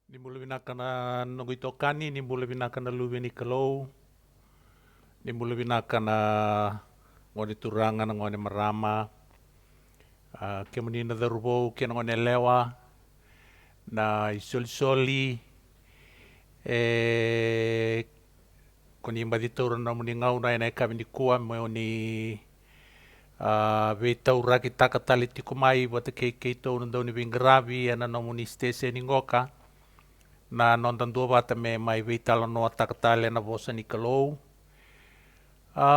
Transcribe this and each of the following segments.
Ni mule vinaka na nongo itokani, ni mule vinaka na luwe ni kalou, ni mule vinaka na ngone turanga na ngone marama, ke munina darubou ke na ngone lewa, na isoli-soli, koni maditaura na muni ngau na ina kami ni kua mo ni ve taura ki takatali tiko mai wata kei tau na dauni vingaravi ana na muni stese ni ngoka na nondan dua wata me mai ve tala noa takatali na vosa ni kalou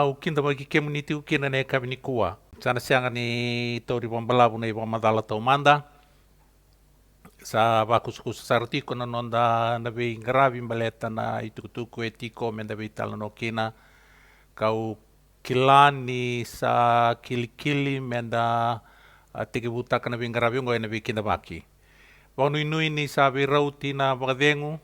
ukinda bagi ke muni ti ukina ne kami ni kua sana sianga ni tauri wambalavu na iwa madala tau manda sa vakus sartiko na nonda na ve ingaravi maleta na itukutuku e tiko menda ve tala no kina kau kilani sa kili-kili menda teke butaka na vingaravi ngo ena vikinda baki. Wau nui ni sa virauti na wakadengu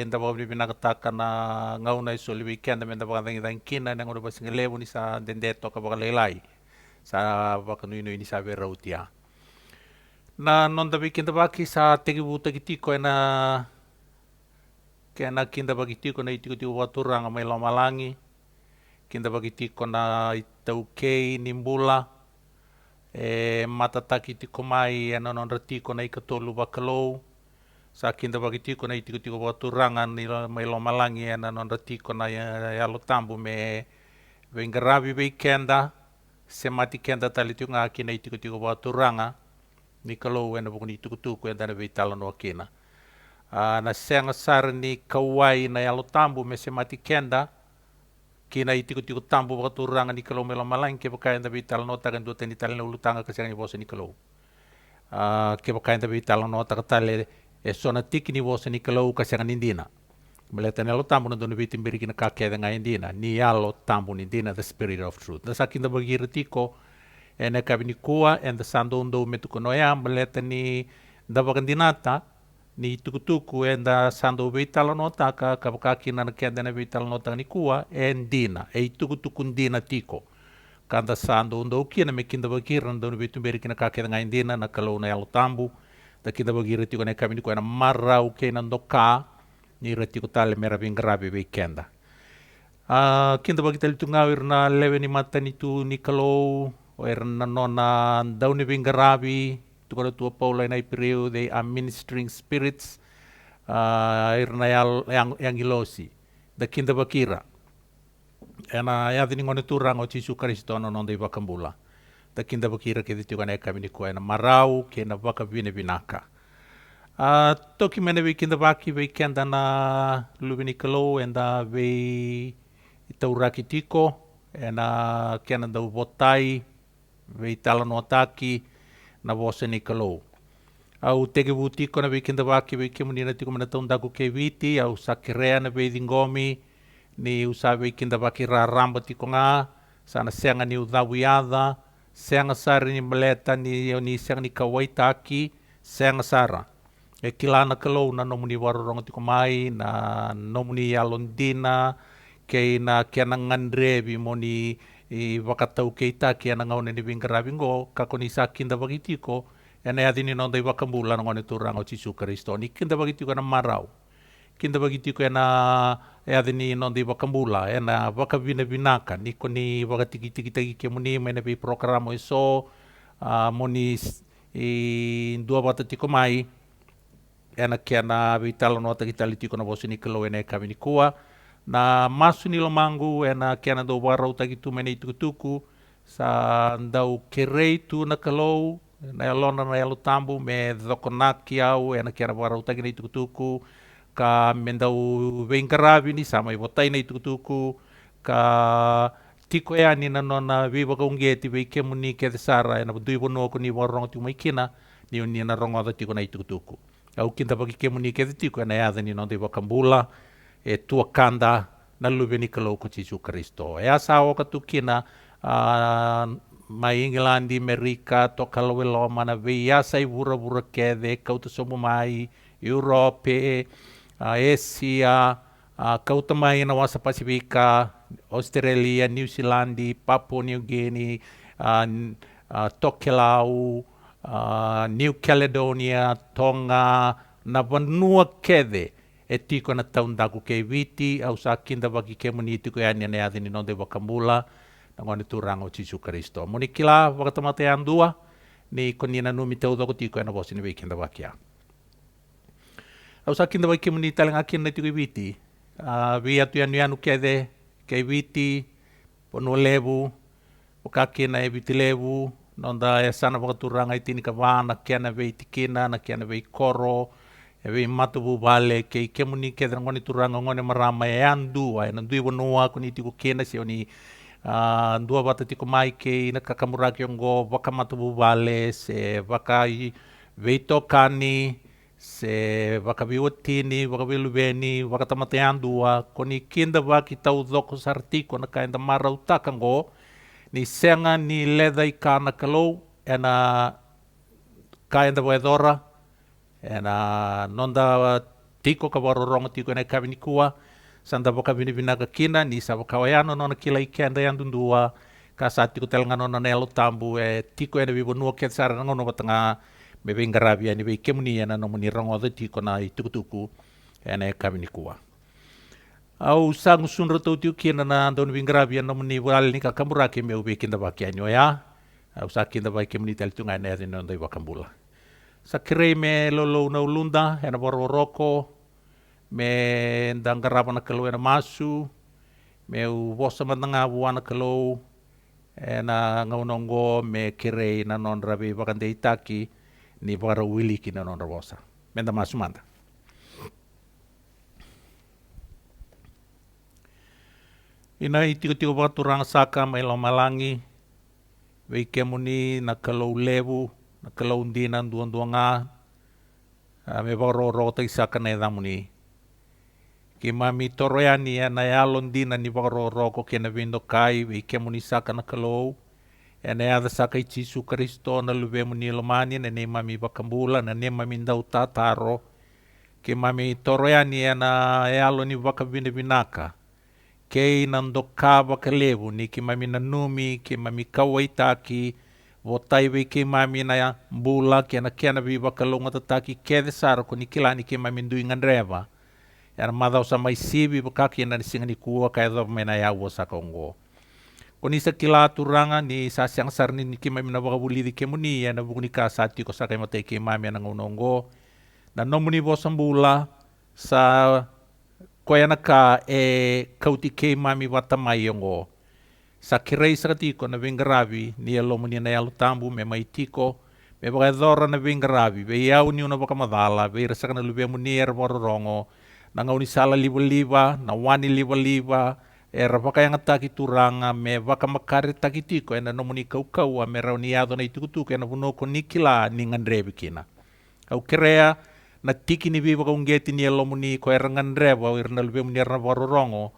nda wau ni vinakataka na ngauna iso li weekend menda wakadengi dan kina na ngono basinga lewu ni sa dendeto ka wakalelai sa waka nui ni sa virauti ya. Na nonda vikinda baki sa teke butaki tiko ena kena kinda baki tiko na itiko tiko waturanga mai lomalangi kinda bagi tiko na itau kei nimbula matataki tiko mai ana non tiko na ikatolu bakalou sa kinda bagi tiko na itiko tiko waturangan ni mai lomalangi ana non tiko na yalo tambu me vengaravi weekenda se mati kenda tali tiko ngaki na itiko tiko waturanga ni kalou ena bukuni tuku tuku ena na veitala no akina na senga sar ni kawai na yalo tambu me se mati kenda kina itiko tiko tambu wakaturanga ni kalou melo malang ke bakayan da vital no tagan do tani tal na ulutanga kasi ni bosa ni kalou ke bakayan da vital no takatale sona tiki ni bosa ni kalou kasi ni indina meleta nelo tambu na dono vitim biri kina kake da indina ni yalo tambu ni indina the spirit of truth da sakin da bagir tiko ene kabini kua and the sando undo metuko noya meleta ni da bagandinata ni tukutuku enda sando veitala no taka kabakaki na kenda na veitala no taka ni kua endina tukutuku ndina tiko kanda sando undo kina me kinda bakira ndo veitu beri kina kake nga indina na kalau na yalo tambu da kinda bakira tiko na kami ni kua na marau kena ndoka ni retiko tale mera vingarabi weekenda kinda bakita litu ngawir na lewe ni mata ni tu ni kalau o na nona dauni vingarabi tukara tua Paula na ipireu they are ministering spirits irna yang ilosi da kinda bakira ena ya dini ngone turang o Jesu Kristo no nonde bakambula da kinda bakira ke ditu kana kami ni ko ena marau ke na baka vine vinaka toki mene we kinda baki we kenda na lubini kalo enda we itauraki tiko ena kena da botai we tala no ataki na vosa ni kalou. Au teke butiko na weekenda waki wiki munina tiko mana taundaku ke viti, au sakirea na weidingomi, ni usa weekenda waki raramba tiko ngā, sana senga ni udhawiada, senga sari ni maleta ni senga ni kawaitaki, senga sara. E kilana kalou na nomuni warorongo tiko mai, na nomuni alondina, kei na kiana ngandrevi moni i wakatau keita ki ana ngaune ni wingaravi ngo kako ni sa kinda bagitiko ena adini no dai wakamula ngone turang o Jesu Kristo ni kinda bagitiko na marau kinda bagitiko ena adini no dai wakamula ena wakavina vinaka ni koni wakatiki tiki tiki ke muni mena bi programo iso moni i dua wata tiko mai ena kiana vitalo no takitali tiko na bosini kelo ena kami ni kua na masu ni lomangu ena kiana do warau tagi tu mene tuku sa ndau kerei tu na kalou na yalona na yalu tambu me dokonaki au ena kiana warau tagi na tuku ka mendau vengaravi ni sama i botai na tuku ka tiko ea ni na nona viva ka ungeti vei kemu ni ke sara ena dui bono ko ni warong tu mai kina ni na rongo da tiko na tuku au kinta bagi kemu ni ke tiko ena ya ni no de wakambula e tua kanda na luwe ni kalau ko Jesu Kristo. E asa o katukina mai England, Amerika, to kalau lo mana ve asa i vura kede kau tu somo mai Europe, Asia, kau tu mai na wasa Pasifika, Australia, New Zealand, Papua New Guinea, Tokelau, New Caledonia, Tonga, na vanua kede e tiko na taundaku ke viti au sa kinda waki ke muni tiko e ane adini nonde wakamula na ngone turanga o Jisu Kristo. Muni kila wakatamate andua ni konina numi tau doko tiko e na vosi ni wei kinda waki a. Au sa kinda waki muni talenga kina tiko i viti. Vi atu anu kede ke viti ponu levu wakakina e viti levu nonda e sana wakaturanga i tini ka wana kiana wei tikina na kiana wei koro e wei matubu vale ke muni kede ngoni turanga ngone marama e andu ai na dui wanua kuni tiko kena si oni dua wata tiko mai ke ina kakamuraki ongo waka matubu vale se waka i wei tokani se waka viwatini waka viluveni waka tamate andua koni kinda waki tau doko sartiko na kainda marau takango ni senga ni leda i kana kalou e na kainda waedora e na nonda tiko ka waroronga tiko na kawini kua sanda waka vinivinaga kina ni sa waka waiano nona kila i kenda yandundua ka sa tiko telanga nona nelo tambu e tiko e na vivonua kia sara na ngono watanga me vingaravi ani vei kemuni e na nomuni rongoda tiko na i tukutuku e na kawini kua. Au sangu sunra tau tiu kina na andon vingaravi e nomuni wale ni kakamuraki me uwe kinda waki anyo ya. Au sa kinda waki muni tali tunga e na e nonda i wakambula. Sa kirei me lolo na ulunda e na waroroko me dangarava na kalau e na masu me u vosa matanga ua na kalau e na ngaunongo me kirei na nonra vi wakande itaki ni wara wili ki na nonra vosa. Menda masu manda. Ina i tiko wakaturanga saka mai lau malangi wei kemuni na kalau levu na kalau ndina duan nga me waroro tai saka na edamuni ki mami toroyani na yalon dina ni waroro ko kena vindo kai wei kemuni saka na kalau e na yada saka i Jisu Kristo na luwe muni lomani na ne mami wakambula na ne mami ndau tataro ki mami toroyani na yalon ni wakavinda vinaka kei nandoka wakalevu ni ki mami nanumi ki mami kawaitaki votai wei ke mami na mbula ke na kena vi wakalonga tataki kede sara ko ni kilani ke mami ndui ngandreva yana madau sa mai sibi bakaki na singa ni kuwa ka edo mena ya wosa kongo ko ni sa kila turanga ni sa siang sar ni ke mami na wakabuli di ke muni yana bukuni ka sati ko sa kay matay ke mami na ngonongo na nomuni vosa mbula sa koyana ka e kauti ke mami watamai yongo sa kirei sa tiko na vingaravi ni alo muni na yalu tambu me mai tiko me wakadora na vingaravi ve iau ni una wakamadala ve irasaka na luwe muni era warorongo na ngauni sala liwa-liwa na wani liwa-liwa era wakayanga taki turanga me wakamakari taki tiko ena no muni kau-kau me rauni ado na itukutuku ena vunoko nikila ni ngandrevi kina au kirea na tiki ni viva kaungeti ni alo muni ko era ngandrewa o irna luwe muni era warorongo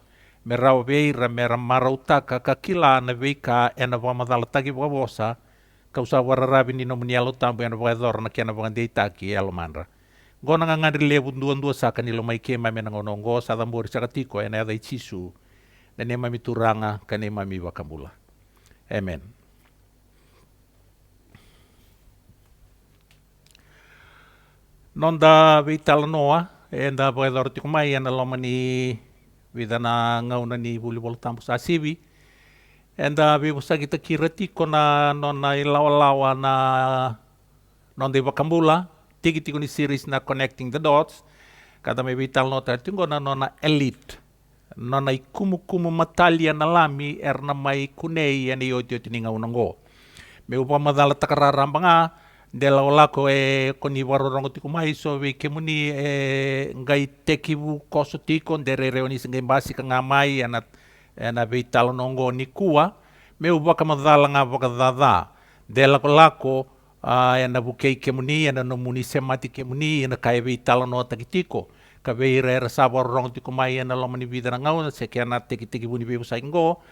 me rau veira me ramautaka ka kila na veika ena wamadala taki wawosa kausa wararabi ni nomuni alo tambu ena wakadora na kena wakandei taki alo manra. Gona nga ngari levu dua saka ni lo mai ke mami na ngonongo sa tamburi saka tiko ena ada Jisu na ne mami turanga ka ne mami wakambula. Amen. Nonda veitala noa enda wakadora tiko mai ena lo mani vida na ngauna ni volleyball tampu sa sivi enda vi usa kita kira tiko na nona ilawa-lawa na nonde wakambula tiki ni series na connecting the dots kada me vital nota tingo na nona elite nona ikumu matalia na lami erna mai kunei ani yoti ni ngaunango me upa madala takararambanga dela olako e koni warorongo tiko mai so we kemuni ngai tekivu koso tiko ndere reoni singai basi ka ngamai ana vital nongo ni kua me upa kamadala nga wakadada dela lako ana bukei kemuni ana no muni semati kemuni ana kai vital no takitiko ka veira era saborong tiko mai ana lomani vida ngau se ke ana teki buni bebu saingo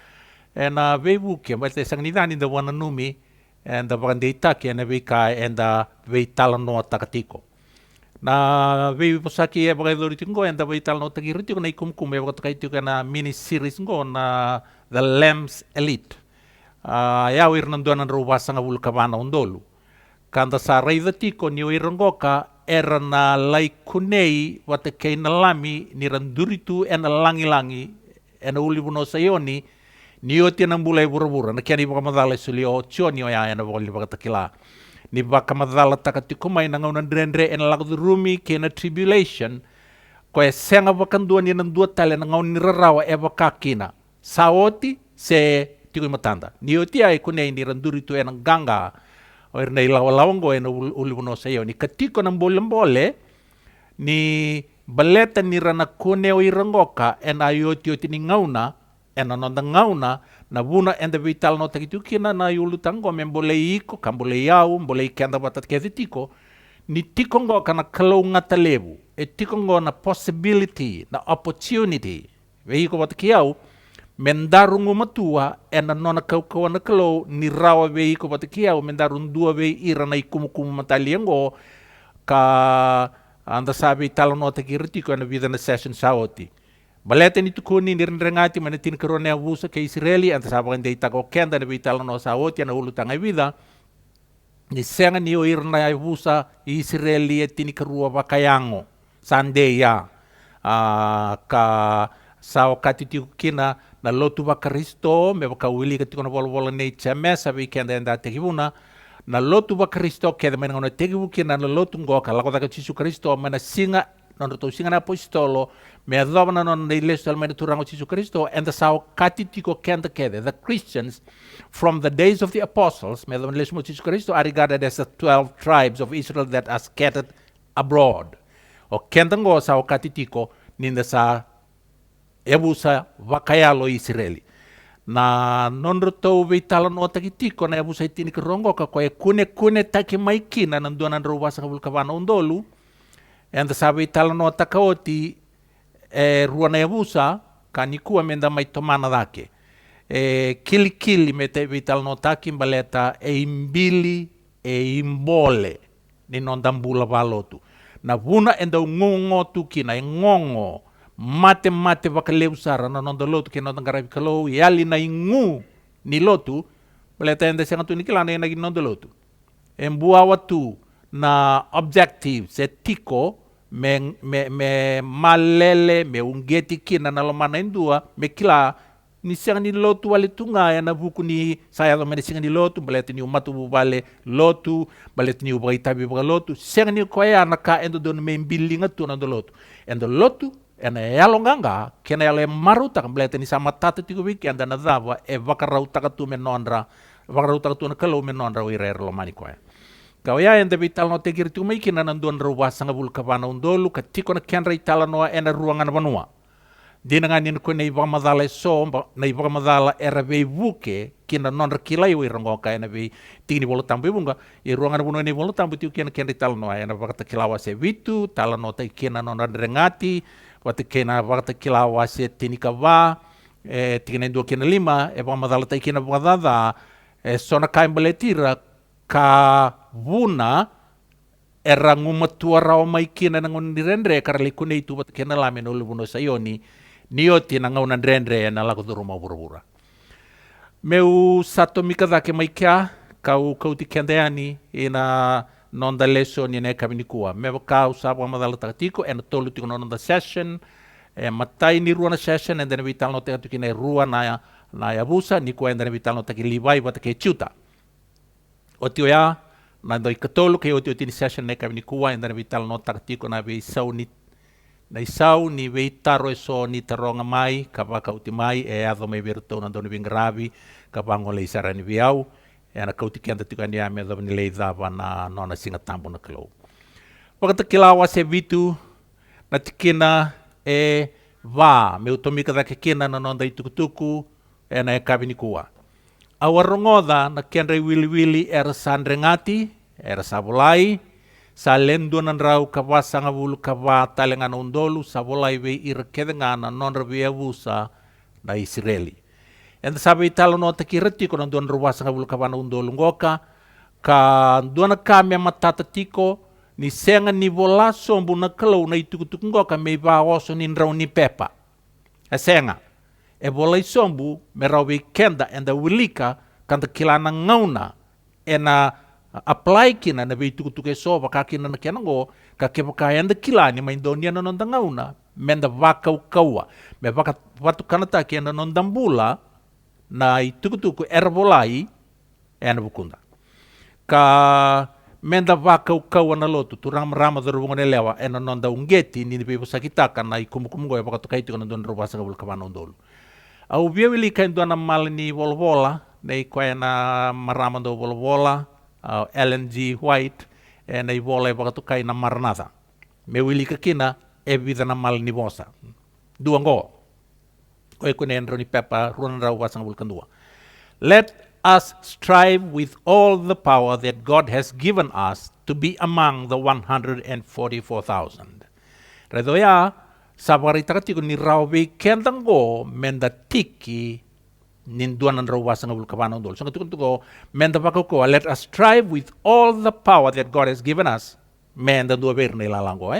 ana vebu ke mate sangnidani da wana numi and the bandita ke na vika and the vital no takatiko na vebu posaki e bagai tingo and the vital no takirito na ikumkum e bakaitiko na mini series ngo na the Lambs Elite ya wir nanduan ro wasanga vulkavana undolu kanda sa raida tiko ni irongoka era na lai kunei wata kei na lami ni randuritu e na langi-langi e na uli buno sayoni ni o tina mbulai bura-bura na kia ni wakamadala suli o tioni o ya e na wakali wakatakila ni wakamadala takatikumai na ngau na ndrendre e na lakudurumi ke na tribulation ko e senga wakandua ni nandua tale na ngau ni rarawa e wakakina saoti se tiko matanda ni o tia e kunei ni randuritu e na ganga o nei lawa-lawango e na uli buno sayo ni katiko na mbole ni baleta ni rana kone o irangoka e na ioti ni ngauna e na nonda ngauna na vuna enda vital no takitukina na yulu tango me mbole iko ka mbole iau mbole ikenda batat kete tiko ni tiko ngoka na kalau ngata levu e tiko ngo na possibility na opportunity ve iko batak iau mendarungu matua e na nona kau na kalau ni rawa ve iko batak iau mendarung dua ve ira na ikumu mataliengo ka anda sabi talo no takirtiko na vida na session saoti balete ni tukuni ni rendengati mana tin korone abusa ke Israeli anta sabakan dei tako kenda na vitalo no saoti na ulu tanga vida ni senga ni o irna abusa Israeli e tini kerua bakayango sandeya ka sao katitiku kina na lotu bakaristo me bakawili katiko na bolo nei chama sabi kenda enda tekibuna na lotu bakaristo keda mena ngona tegibu kina na lotu ngoka lako taka Yesu Kristo mana singa non to singa na apostolo me adobna non nei lestal mena turango Yesu Kristo and the sao katitiko kenda kede the Christians from the days of the apostles me adobna lesmo Yesu Kristo are regarded as the 12 tribes of Israel that are scattered abroad o kenda ngo sao katitiko ninda sa ebusa vakayalo Israeli na nonroto vitala no takitiko na ebusa itini kerongo ka ko e kune taki maikina nan dona ndrobasa kabul kabana undolu enda sabe itala no takaoti e ruana ebusa kanikua menda mai tomana dake e kili mete vitala no taki baleta e imbili e imbole ni nondambula valotu na vuna enda ngongo tukina e ngongo mate wakaleu sara na nonda lotu ke nonda ngarabi kalau yali na ingu ni lotu baleta enda senga tu nikilana ena nonda lotu embua watu na objectives etiko me malele me ungeti kina na lomana indua me kila ni senga ni lotu wale tunga ya na buku ni saya lo mene senga ni lotu baleta ni umatu bale lotu baleta ni ubaitabi lotu senga ni koya na ka endo don me mbilinga tu nonda lotu endo lotu ena yalonganga kena yale maruta kamblete ni sama tata tigo wiki anda na dava e vakarauta katu menondra vakarauta katu na kalau menondra wirer lo mani koe kau ya ende vital no tegir tu miki na nanduan ruwa sanga bul kabana undolu katiko na kenra itala noa ena ruangan banua dina ngani ko nei vamadala so nei vamadala era ve vuke kina non rekilai wi rongo ka ena ve tingni bolo tambu bunga e ruangan banua nei bolo tambu tiu kena kenra itala noa ena vakata kilawa se vitu tala no te kina non rengati wate kena wakata kila wase tinika wa tingene dua kena lima vamadala tai kena vadada sona kai baletira ka vuna era ngumatua rawa mai kena nangon nirendre karali kune itu wate kena lame no lubuno sayoni nioti na ngau nandrendre na lago duruma bura-bura meu sato mikadake mai kia kau ti kendeani ina nonda leso ni ne kaminikua me kau sabo madala takatiko en tolu tiko nonda session matai ni ruana session and then vital no takatiko ne ruana na yabusa ni ko and then vital no takilibai wat ke chuta otio ya na doi katolu ke otio tini session ne kaminikua and then vital no takatiko na be sauni na isau ni veitaro so ni taronga mai kapaka utimai e ado me virto na doni vingravi kapango le isarani viau ana kauti kenda tikani ame da ni leidava na nona singa tambo na klo wakata kilawa se vitu na tikina e va me utomika da kina na nonda itukutuku ena e kabinikua awarongoda na kenre wili era sandrengati era sabolai salendo nan rau kawasanga bulu kawa talengana undolu sabolai ve irkedengana non revia busa na Israeli enda sabe italo no takirati ko don ruwasa ngabul kabana undolu ngoka ka dona kame matata tiko ni senga ni vola sombu na kalau na itukutuk ngoka me ba oso ni ndrau ni pepa senga e vola sombu me rawi kenda enda wilika kanta kilana ngauna ena apply kina na vei tukutuke so baka kina na kena go ka ke baka yanda kila ni main donia na nonda ngauna menda vaka ukaua me baka watu kanata ki na nonda mbula na i tukutuku erbolai ena bukunda ka menda vaka ukaua na lotu turang rama dorungo ne lewa ena nonda ungeti ni be sakitaka na i kumukumungo e baka tukaiti kana don robasa ka bulka ndolu au biawili kain dona malini volvola nei koe na marama do volvola Ellen G. White e nei vola e baka tukai na maranatha me wili ka kina e vida na malini vosa dua ngo koe kune enroni pepa ruan rau wasang bulkan dua let us strive with all the power that God has given us to be among the 144,000 redo ya sabari takatiko ni rawe kentango menda tiki nin duanan rawa sanga bulkabano dol. So tuko menda pakoko let us strive with all the power that God has given us. Menda dua berne lalango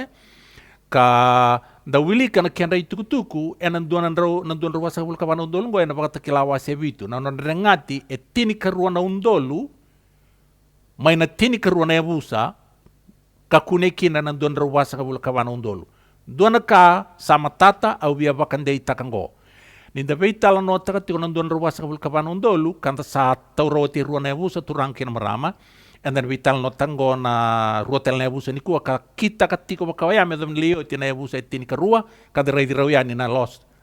Ka da wili kana kenda tuku enan duanan rawa sanga bulkabano dol ngo ena pakata kilawa sebitu. Na non rengati e tini karuana undolu mai na tini karuana yabusa kakune kina nan duan rawa sanga bulkabano undolu. Duana ka sama tata au bia bakandei takango. Ninda vei tala no taka tiko nan duan ruasa kabul kabana undolu kanta sa tauro ti ruana yabusa turang kina marama and then vei tala no tango na ruotel na yabusa ni kuwa ka kita ka tiko bakawaya me dam lio ti na yabusa etini ka rua ka de rei rauyani na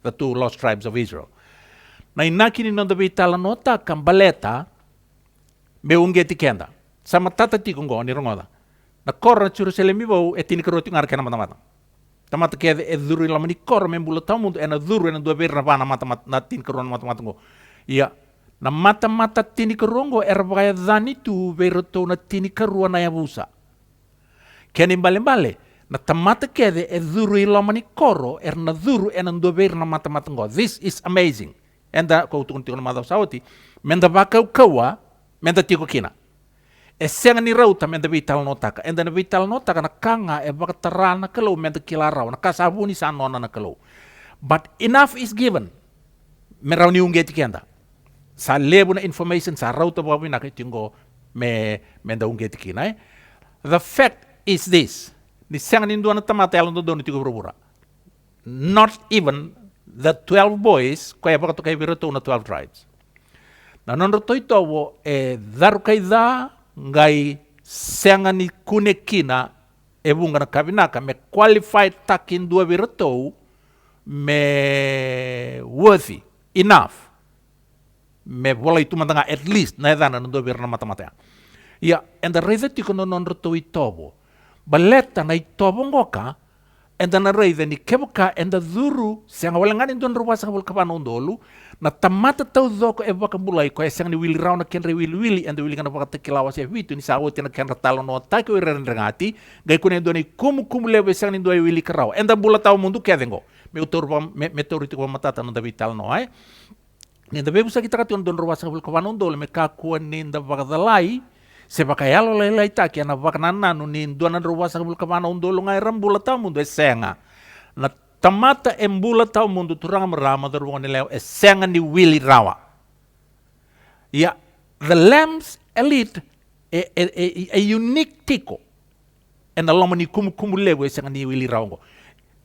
the two lost tribes of Israel. Na inaki ni nonda vei tala no taka baleta me ungeti kenda sama tata tiko ngo ni rongoda na korna Jerusalem ibo etini ka rua ti ngar kena mata-mata. Tamata kede e duru la mani kor membula tamu ena duru ena dua ber na bana mata na tin keron mata ngo iya na mata tini kerongo erbaya dani tu beroto na tini keruan na yabusa keni bale na tamata kede e duru la mani koro na duru ena dua ber na mata ngo. This is amazing enda ko tukun tikon mata sauti menda baka kawa menda tiko kina e senga ni rauta menda vital notaka enda na vital notaka na kanga e baka tarana kalau menda kilarau na kasabuni sa nona na kalau but enough is given merau ni ungeti kenda sa lebu na information sa rauta babi na kitingo menda ungeti kina the fact is this ni senga ni duana tamata yalo do tigo berbura not even the 12 boys ko e baka to kay biroto na 12 tribes na non roto ito e daru kay da ngai senga ni kune kina e bunga na kabinaka me qualified takin dua biratou me worthy enough me bola itu matanga at least na edana no dua birna mata-mata ya and the reason tiko non roto itobo baleta na itobo ngoka and the reason ni kebuka and the duru senga walangani don ruwa sa kabulkapan ondolu na tamata tau doko e baka mulai ko esang ni wili rauna kenre wili and wili kana baka tekilawa se vitu ni sawo tina kenra talo no taki o rengati gai kune doni kum lebe esang ni doi wili karau enda bula tau mundu kedengo me utor meteoriti ko matata no davi tal no ni da bebusa kita katu don ruwa sa bulka vanon dole me kakuan ni da baka dalai se baka yalo lai taki na baka nananu ni dona ruwa sa bulka vanon dole ngai rambula tau mundu esenga na tamata embula tau mundu turang merama dorong ni leo esenga ni wili rawa. Ya, the lamb's elite a unique tiko. En alama ni kumu lewo esenga ni wili rawa.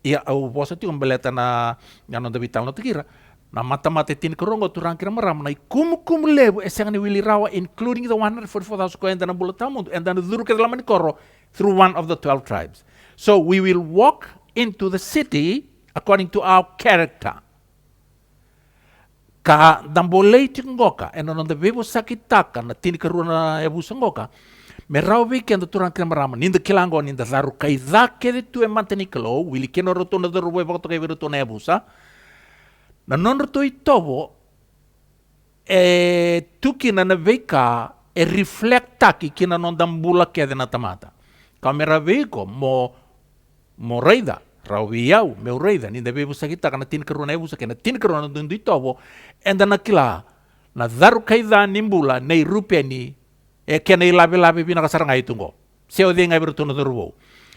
Ya, au bosa ti beleta na yang non vital no tikira. Na mata tin korongo turang kira merama na kumu lewo esenga ni wili rawa including the 144,000 ko enda na bula tau mundu enda na duru ke dalam ni koro through one of the 12 tribes. So we will walk into the city according to our character. Ka dambolei tingoka eno non devo sakitaka na tini karuna ebu sangoka merau weekend turang kira marama ninda kilango ninda zaru kaida kede tu emanteni kalo wili keno roto na daru we bakto kay roto na ebusa na non roto itobo tuki na veka e reflecta ki kina non dambula kede na tamata kamera veko mo reida rawiau meu reida ni debe busa kita kana tin keruna busa kana tin keruna dundu itobo enda nakila na daru kaida nimbula nei rupeni e kena ilabe bina kasaranga itungo seo de ngai bertono dorwo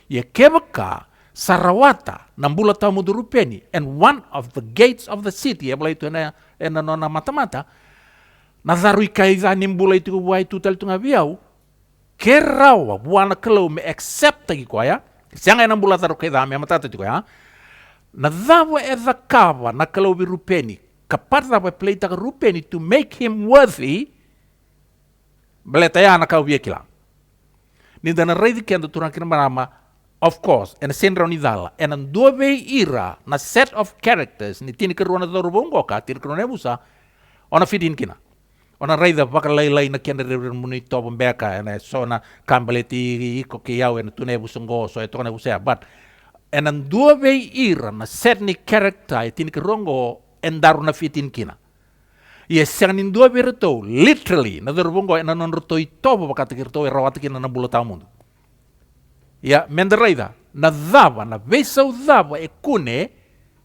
ye kebaka sarawata nambula tamu rupeni and one of the gates of the city e itu na nona mata na daru kaida nimbula itu wai tutal tunga biau Kerawa buana kalau me accept tagi ko ya. Sianga nang bula taru keda me matata tiko ya. Na dawa eza kava na kalau birupeni. Kapata pa play ta rupeni to make him worthy. Beleta ya na kau kila. Ni dana reidi kendo turang kina marama. Of course, en senra ni dala. En an dove ira na set of characters ni tini keruana doru bongo ka tini keruana busa. Ona fidin kina. Ona reida baka lai na kenda muni tobo beka en sona kambaleti iko ke yau en tune busungo so eto na busea. But en an dove ira na set ni character tini kerongo en daru na fitin kina. Yes, sanganin dua berito literally na doru bongo en anon roto itobo baka tikirto rawat kina na bulo tamundo. Ya mendereida na dava na vesau dava e kune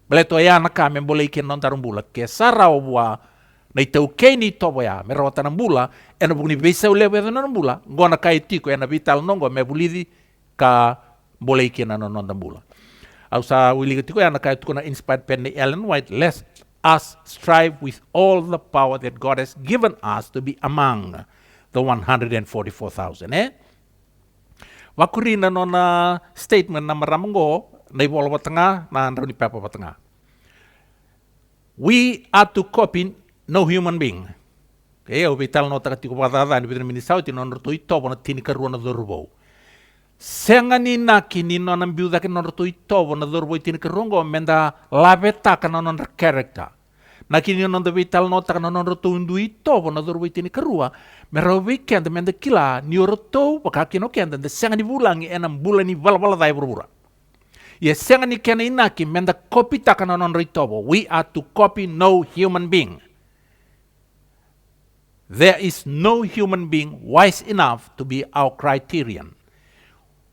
beleto ya na kame boleh ikin non tarumbula ke sarau bua na itau keni tobo ya merawatan nambula ena bugni vesau lewe na nambula ngona kai tiko ena vital nongo me bulidi ka boleh ikin non nambula au sa wili tiko ya na kai tiko na inspired pen ni Ellen White, let us strive with all the power that God has given us to be among the 144,000 Wakurina nona statement na maramongo na ibola batanga na androni papa batanga. We are to copy no human being. Okay, o vital nota katiko badada ni bidra minisau ti non roto ito na tini karuana dorbo. Senga ni naki ni non ambiuda ke non roto ito na dorbo tini karungo menda labeta ka non character. Naki ni non vital nota ka non roto undu ito na dorbo tini karua. Merau weekend menda kila ni oroto pakaki no kenda de senga ni bulangi enam bulan ni bala dai burbura. Ya senga ni kena inaki menda copy takana non ritobo. We are to copy no human being. There is no human being wise enough to be our criterion.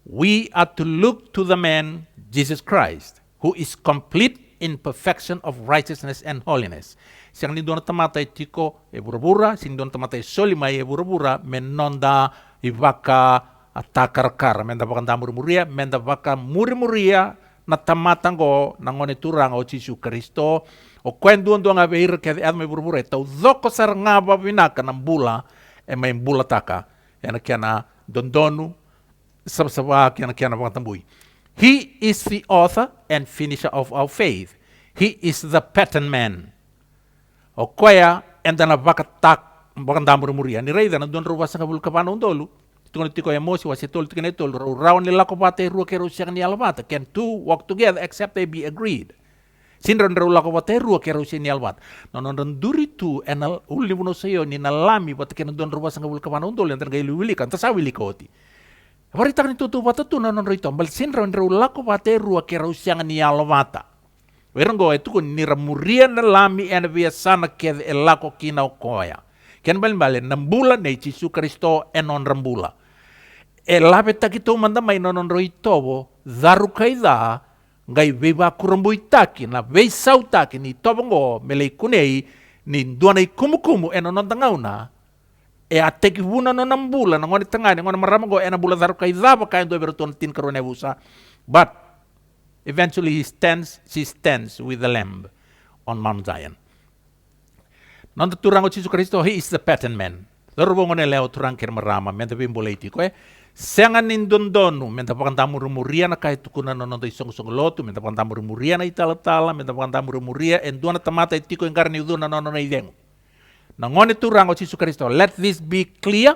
We are to look to the man Jesus Christ, who is complete in perfection of righteousness and holiness. Siang ni doon tamatay tiko e burabura, sin doon tamatay solimay e burabura, men nonda ibaka atakar-kar, men da baka muria, men da baka muri-muria na tamatango nangone turang o Jesu Kristo, o kwen doon nga beir ke ad may burabura, tau doko sar nga babinaka ng bula, e may bula taka, e na kya na dondonu, sabsaba kya na baka tambuy. He is the author and finisher of our faith. He is the pattern man. O kaya enda na bakatak bakandamur muria ni reida na don ruwa sa kabul kapano undolu tungo tiko ya mosi wasi tol tikene tol raun ni lako bate ruwa kero siya ni albat can two walk together except they be agreed sinron ru lako bate ruwa kero siya ni albat non duri tu enal uli buno sayo ni nalami bate ken don ruwa sa kabul kapano undolu enten gay luwili kan tasawili koti Warita kan tutu bata tu non rito bal sinron ru lako bate ruwa kero siya ni albat Werango itu kun niramuria na lami ena via sana ked elako kina koya. Ken balen nambula ne Jesu Kristo enon rambula. Elabe takito manda mai non roitobo daru kaida ngai veva kurumbuitaki na vei sautaki ni tobongo melei kunei ni duanai kumukumu enon tangauna. E ateki vuna non nambula ngoni tangani ngoni maramongo ena bula daru kaida ba kain do berton tin karone busa. But eventually she stands with the Lamb on Mount Zion. Non turang o Jesu Kristo, he is the pattern man. Dorbo ngone leo turang kir marama, menta bimboleti ko Sengan nindondonu, menta pakantamur muria na kahit tukuna non do isong lotu, menta pakantamur muria na itala-tala, menta pakantamur muria, en duana tamata itiko en karni uduna non idengu. Na ngone turang o Jesu Kristo, let this be clear,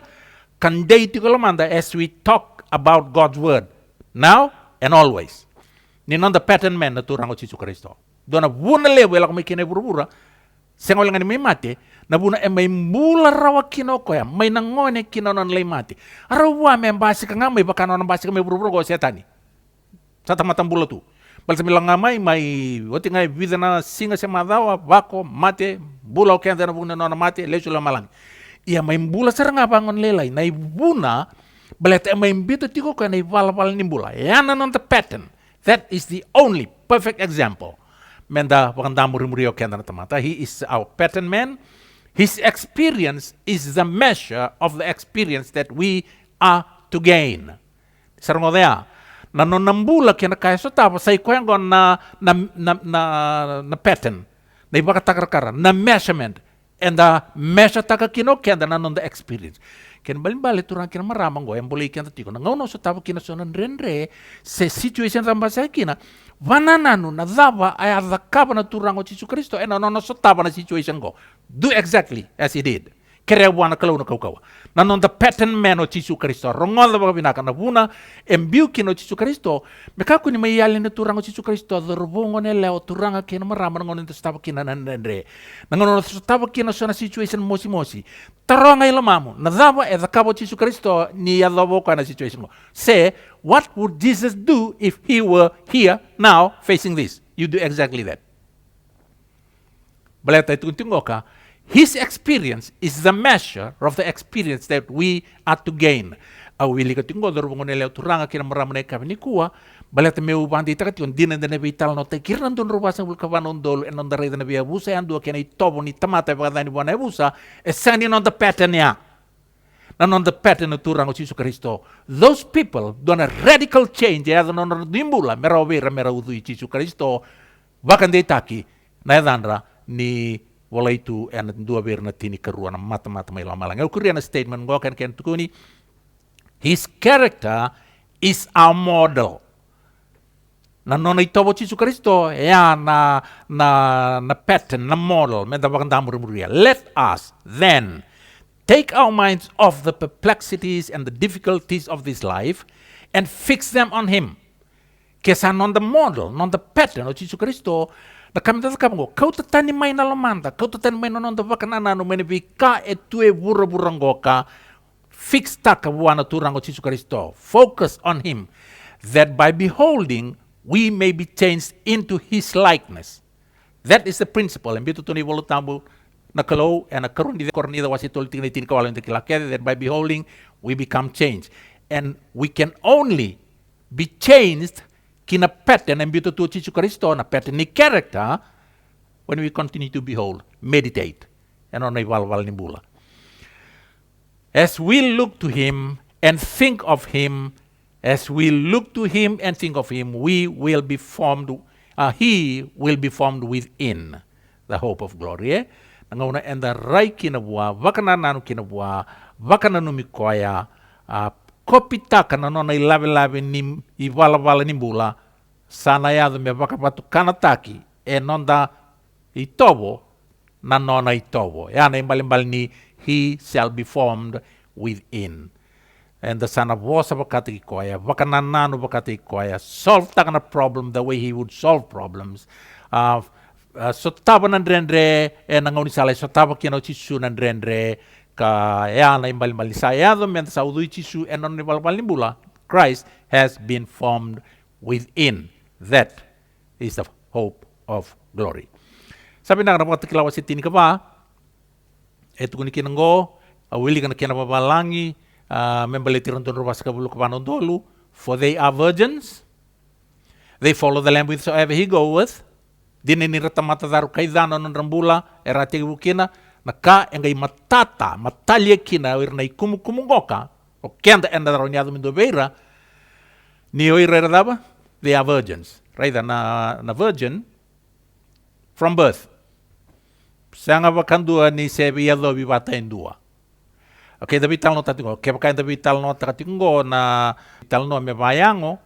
kandei tiko lamanda as we talk about God's word, now and always. Ni non the pattern man na turang o Jesu Kristo. Dona buna lewe la kami kine burubura. Sengo lang ni may mati. Na buna may mula rawa kino ko ya. May nangone kino non lay mati. Arawa may basi ka nga may baka non basi ka may burubura ko setani. Sa tamatang bula tu. Balsa milang nga may wati nga vida na singa sa madawa bako mati bula o kaya na buna non mati leso lang malang. Iya may bula sa nga bangon lelay. Na ibuna balet may bito tiko ko na iwala ni bula. Yan na non the pattern. That is the only perfect example. Menda wakandamuri-muri kenda na tamata. He is our pattern man. His experience is the measure of the experience that we are to gain. Sarang odea. Na nambula kena kaya so tapa sa ikoyan ko na pattern. Na ibakatakar na measurement. And the measure taka kino kenda na non the experience. ken balimbali turang kina maramang go, yang boleh ikan tatiko. Na ngau so tava kina so nandrendre, se situation tamba sa kina, vanananu na dava ay adakaba na turang o Jesus Kristo, no so tava na situation go. Do exactly as he did. Kerewa na kalau na kaukawa. Nanon the pattern man o Jesus Kristo. Rongon da baga binaka na buna, embiukin o Jesus Kristo, mekaku ni mayali na turang o Jesus Kristo, dorubungo nele o turang a kina marama nangon na staba kina nandre. Nangon na staba kina so na situation mosi-mosi. Taronga ila mamu, na dava e dakabo Jesus Kristo ni adabo ka na situation go. Say, what would Jesus do if he were here now facing this? You do exactly that. Baleta itu tinggo ka, his experience is the measure of the experience that we are to gain. Awili ka tinggo dorong nele turanga kina marama na kami ni kuwa, baleta meu bandi takat yon dina na vital no te kiran don rubasa bul kawanon dolo en on the reda na via busa ando kena itobo ni tamata ba dani buana busa esani on the pattern ya. And on the pattern of turang o Jesus Kristo, those people done a radical change ya don dimbula merawira merawudu Jesus Kristo bakan de taki na yadandra ni wala itu en dua ber na tini karuana mata-mata may lamalang. Ang Korean statement go kan tukuni, his character is our model. Na nona itobo Jesus Kristo ya na pattern na model meda bakang damur-muria. Let us then take our minds off the perplexities and the difficulties of this life and fix them on him. Kesa non the model, non the pattern of Jesus Kristo, na kami tataka mo, kau tatani may nalamanda, kau tatani may non the vakanana no meni ka etue bura-burango ka, fix taka buwana turang o Jesus Kristo. Focus on him, that by beholding we may be changed into his likeness. That is the principle. And bito tuni wolo tambo na kalau and a karon di kornida wasitol tinitin kawalan tikilakede, that by beholding we become changed. And we can only be changed kina pattern and bito to Jesus Kristo na pattern ni character when we continue to behold, meditate, and on iwalwal ni bula. As we look to him and think of him, as we look to him and think of him, we will be formed, he will be formed within the hope of glory. Nangauna enda rai kinabua, vakanananu kinabua, vakananu mikoya, kopitaka na nona ilabe-labe ni iwala-wala ni bula, sana yado me vakapatu kanataki, e nonda itobo, na nona itobo. Yana imbalimbali ni, he shall be formed within. And the son of Wosa bakati koya, vakanananu bakati koya, solve takana problem the way he would solve problems. So taba nandrendre, nangauni salay, so taba kino chisu nandrendre, ka yana imbalimbali sa yado men sa udui chisu and non imbalimbali bula, Christ has been formed within. That is the hope of glory. Sabi na kapag tikilawa si tini ka ba, eto kuni kinanggo, awili ka na kinababalangi, membalitiran doon rupas ka bulu kapanon dolu, for they are virgins, they follow the Lamb whithersoever he goeth, dininirata matadaru kaidano ng rambula, erati bukina, naka engay matata, matalya kina, irnay kumukumungoka, o kenda enda ronyado mindo beira, ni oira radaba, they are virgins. Right, na virgin from birth. Sanga bakandua ni sebi yado bibata indua. Okay, dabi tal no tatingo. Kaya kaya dabi tal no tatingo na tal no me bayango.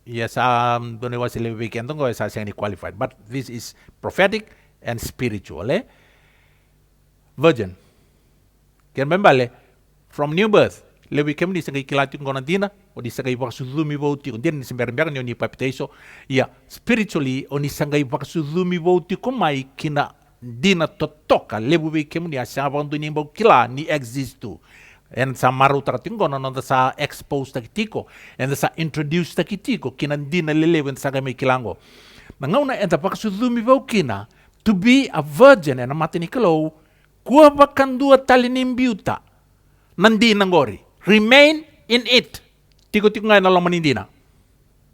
Yes, don't was the weekend go is saying qualified. But this is prophetic and spiritual. Virgin. Can remember from new birth. Lewi kemi di sagay kilati ko na dina o di sagay bakasudumi bauti ko din ni semberember ni papiteso ya spiritually o ni sagay bakasudumi bauti ko mai kina dina totoka lewi kemi ni asabang dunia bau kila ni existu and sa maru taratingo no sa expose takitiko and sa introduce takitiko kina dina lelewen sagay may kilango nangauna enta bakasudumi bau kina to be a virgin and amati ni kalo kuwa bakandua talinimbiuta nandi nangori. Remain in it. Tiko-tiko nga nalang manindina.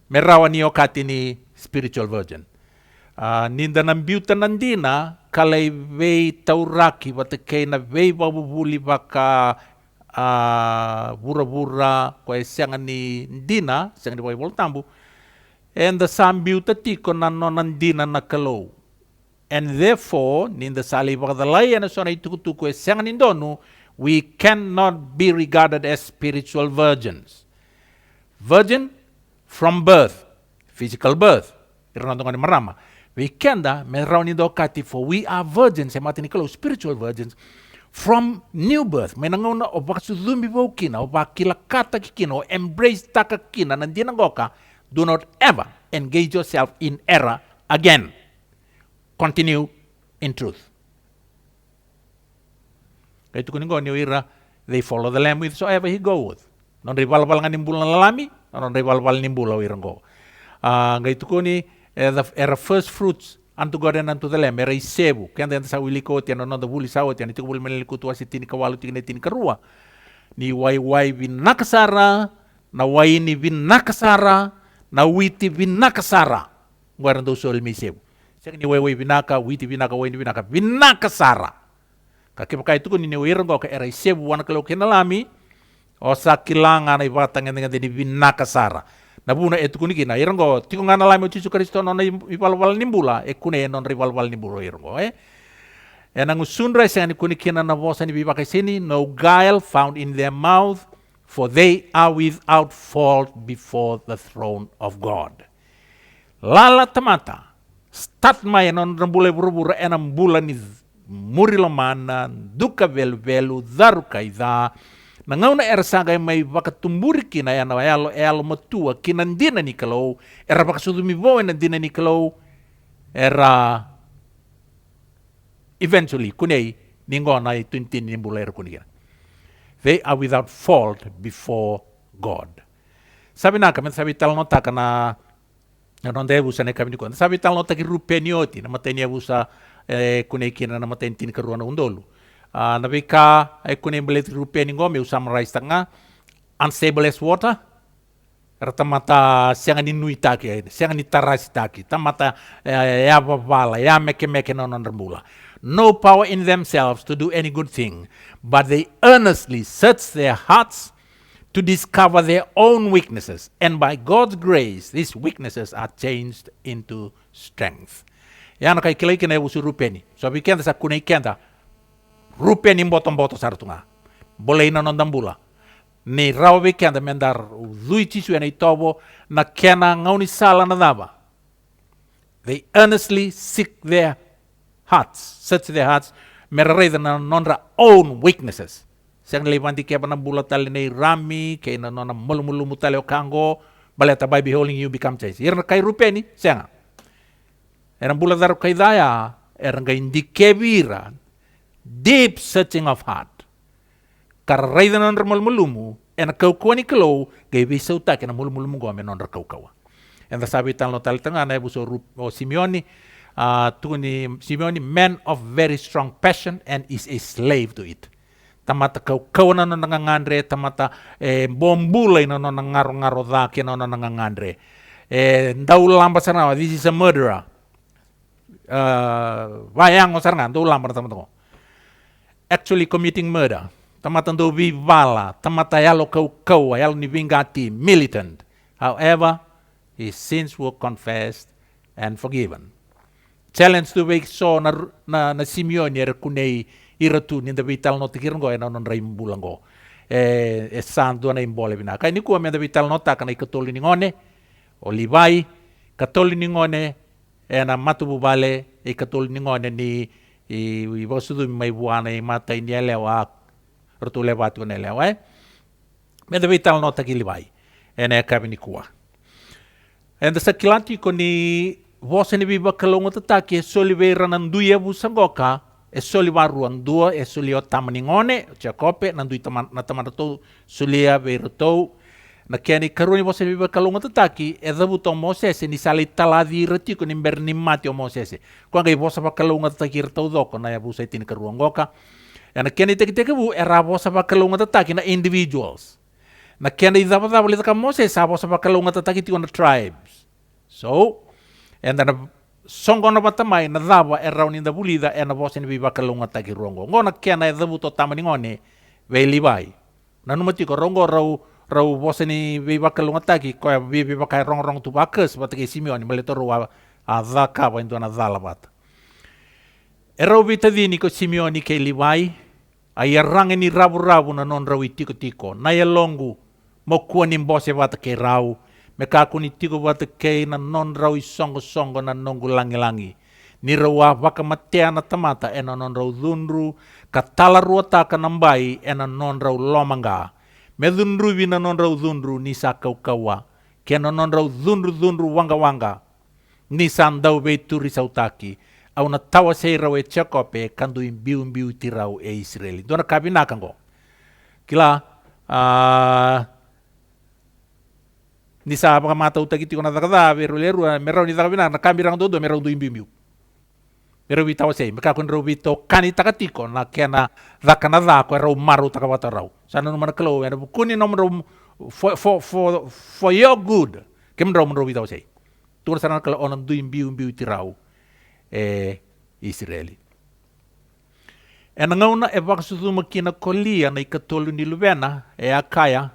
Merawa niyo kati ni spiritual virgin. Ninda ng beauty nandina, kalay vei tauraki, batakay na vei babubuli baka bura-bura, kaya siyang ni Ndina, siyang ni Bible Tambu, and the same beauty tiko na no nandina na kalaw. And therefore, ninda sali bakadalay, na so na itukutuko, siyang nindonu, we cannot be regarded as spiritual virgins. Virgin from birth, physical birth. Irnondong marama. We kenda meraunin dokati for we are virgins, mati ni kalau spiritual virgins from new birth. Menangona o bakasudumi kina o bakila kata kina o embrace taka kina nandina goka. Do not ever engage yourself in error again. Continue in truth. Kaitu kuningo ni ira, they follow the Lamb whithersoever he goeth. Non rival-val nga nimbulan lalami, non rival-val nimbula irango. Kaitu kuni era first fruits unto God and unto the Lamb, era isebu. Kaya sa wiliko tiyan, non the wuli sawo tiyan, ito kubuli manilikutua si tini kawalu tini karua. Ni wai binakasara, na wai ni binakasara, na witi binakasara. Nguaran do sol misebu. Saka ni wai binaka, witi binaka, wai ni binaka, binakasara. Kakipaka itu kung niniwiran ko ka eray sebu wana kalau kinalami o sa kilangan ay batang nga din binakasara. Nabuna itu kung nikina iran ko tiko nga nalami o Jesu Kristo no na ipalwal nimbula e kune non rivalwal nimbula iran ko and ang usunra sa ni kunikina na vosa ni bibakay sini no guile found in their mouth for they are without fault before the throne of God. Lala tamata stat maya non rambulay burubura enam bulan ni Murilomana, duka velu daru kaida, nangauna era sagay may bakatumburi kina yana elo matua kinandina ni kalau era bakasudumi voe nandina ni kalau era eventually kunei ningona ituntin ni buler kunira. They are without fault before God. Sabi na kami sabi tal nota kana non devo sa ne kami ni sabi tal nota ki rupenioti na matenya busa kunay kina na matentin karuan na undolo. Nabika ay kunay balit rupian ngo may summarize nga unstable as water. Tamata siyang ninuitaki, siyang nitarasitaki. Tamata yabavala, meke non rambula. No power in themselves to do any good thing, but they earnestly search their hearts to discover their own weaknesses, and by God's grace, these weaknesses are changed into strength. Yan kay kilay kina usu rupeni. So bikenda sa kunay kenda. Rupeni bottom sarto nga. Bolay na nondambula. Ni raw bikenda mendar duiti su na itobo na kena ngauni sala na daba. They earnestly seek their hearts, search their hearts, merareda na nonra own weaknesses. Siyang levanti kaya na bulat tali na rami, kaya na nona mulumulumu tali o kango, baleta by beholding you become changed. Yan kay rupeni, siya nga. Erang bulat daru kaidaya, erang hindi kebira, deep searching of heart. Karayda non mulmulumu, en kaukuan ni kalau, gay bisaw ta kena mulmulumu gome non kaukawa. En sabi tan lo talitanga na buso o Simeoni, tuni Simeoni, man of very strong passion and is a slave to it. Tamata kaukawa na non nangangandre, tamata bombulay na non nangaro-ngaro daki na non nangangandre. Daw lamba sa nawa, this is a murderer. Wayang o sarang do lamar tama actually committing murder tamatan do vivala tamata yalo kau yalo ni vingati militant. However, his sins were confessed and forgiven. Challenge to wake so na Simeon yer kunei iratu ni vital no tikirngo na non ray bulango santo na imbole bina kay ni ko men vital nota kana ikatoli ni ngone o Levi katoli ni ngone na matubu bale ikatol ningone ni i bosudu mai buana i mata ni lewa rotule batu ne lewa me deve tal nota que vai ene kabini kuwa and the sakilanti ko ni vose ni biba kalongo tataki solivera nanduya busangoka soliva ruandua solio tamaningone jakope nandui taman na tamanato solia beroto na kani karuni vose biba kalongo tataki dabuto Moses ni sali taladi reti ko ni berni mati o Moses ko ngai vose ba kalongo tataki rto doko na ya busa tin karuangoka na kani teke bu era vose ba kalongo tataki na individuals na kani daba le ka Moses sa vose ba kalongo tataki ti on the tribes so and then songo na batamai na daba era ni da bulida na vose ni biba kalongo tataki ruango ngona kena dabuto tamani ngone ve Levi na numati ko rongo rau vose ni biba kalunga taki ko biba kai rong tu bakas batake Simeon maleto ruwa azaka ba indona zalabat erau bita dini ko Simeon ke Levi Ai rangi ni rabu-rabu na non rawi tiko-tiko. Na ia longu, mo kua ni mbose wata ke rau. Me kaku ni tiko wata ke na non rawi songo-songo na nongu langi-langi. Ni rawa waka matea na tamata e na non rau dhunru. Ka tala rua taka nambai e na non rau lomanga. Me dhunru vi na non rau dhunru ni sa kau-kaua. Ke na non rau dhunru wanga-wanga. Ni sa andau vei turi sautaki. Au na tawa sei rau e Jacobe kandu imbiu ti rau e Israeli. Dona kabina kango. Kila ni sa apa mata uta kiti kona takada veru leru merau ni takabina na kambirang dodo merau du imbiu. Merau vi tawa sei meka kun rau vi to kani takatiko na kena dakana da ko rau maru takawata rau. Sana no mana kelo ena kuni no rau for your good. Kem rau vi tawa sei. Tu sana kelo onan du imbiu ti rau. Israeli. E na ngauna e wakasuduma kina kolia na ikatolu ni Luvena e Akaya,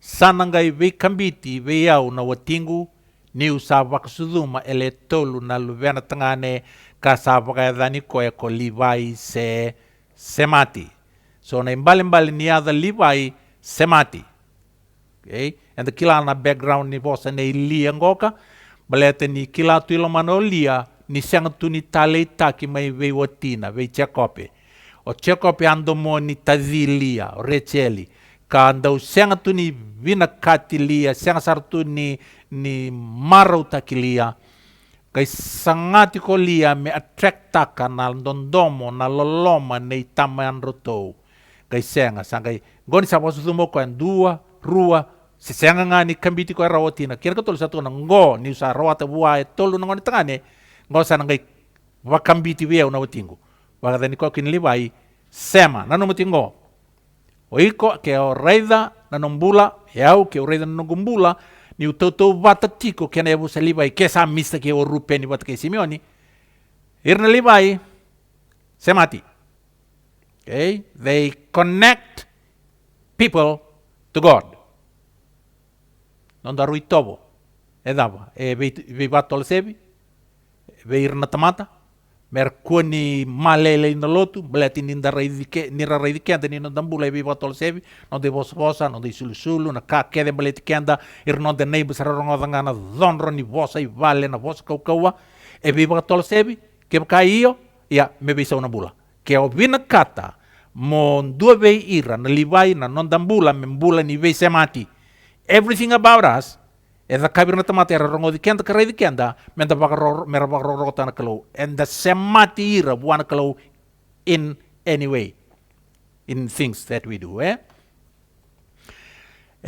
sanangai vei kambiti vei au na watingu ni usa wakasuduma ele tolu na Luvena tangane ka sa wakayadhani ko e ko Levi se mati. So na imbali ni ada Levi se mati. Okay? And the kila na background ni vosa ne lia ngoka, balete ni kila tuilo mano lia, ni sianga tu ni tale taki mai vei watina, vei Jacobe. O Jacobe ando mo ni tazilia, o Recheli. Ka andau sianga tu ni vina katilia, sianga sartu ni marau takilia. Kai sangati ko lia me attract taka na dondomo, na loloma, nei taman rotou. Kai sianga, sangai, goni sa wasu tumo ko dua, rua, se sianga nga ni kambiti ko rawatina. Kira ka tolu satu na ngo, ni usa rawata buwa e tolu na ngoni tangane, ngosa nangai wakambiti wea una watingu. Wakadani ko kin Levi sema nanu matingo. O iko ke o reida nanombula, yau ke o reida nanogumbula, ni utoto wata tiko ke na ebu sa Levi ke sa mista ke o rupeni wata ke Simeoni. Irna Levi semati. Okay? They connect people to God. Non daru itobo. Edava. Vei batol sebi. Veir na tamata, merkuni malele na lotu, belati ninda raidi kenda ni no dambula e batol sevi, no de vosa, no de sulu, na ka kede belati kenda, ir no de neighbors ronga na donro ni vosa i vale na vosa kaukaua, e batol sevi, ke ka io, ya me bisa una bula. Ke o vina kata, mo dua vei ira, na Levi na non dambula, membula ni vei semati. Everything about us, e da kabir na tamata era rongo di kenda karai di kenda menta mera bakarorota na kalau and the semati ira buana kalau in any way in things that we do e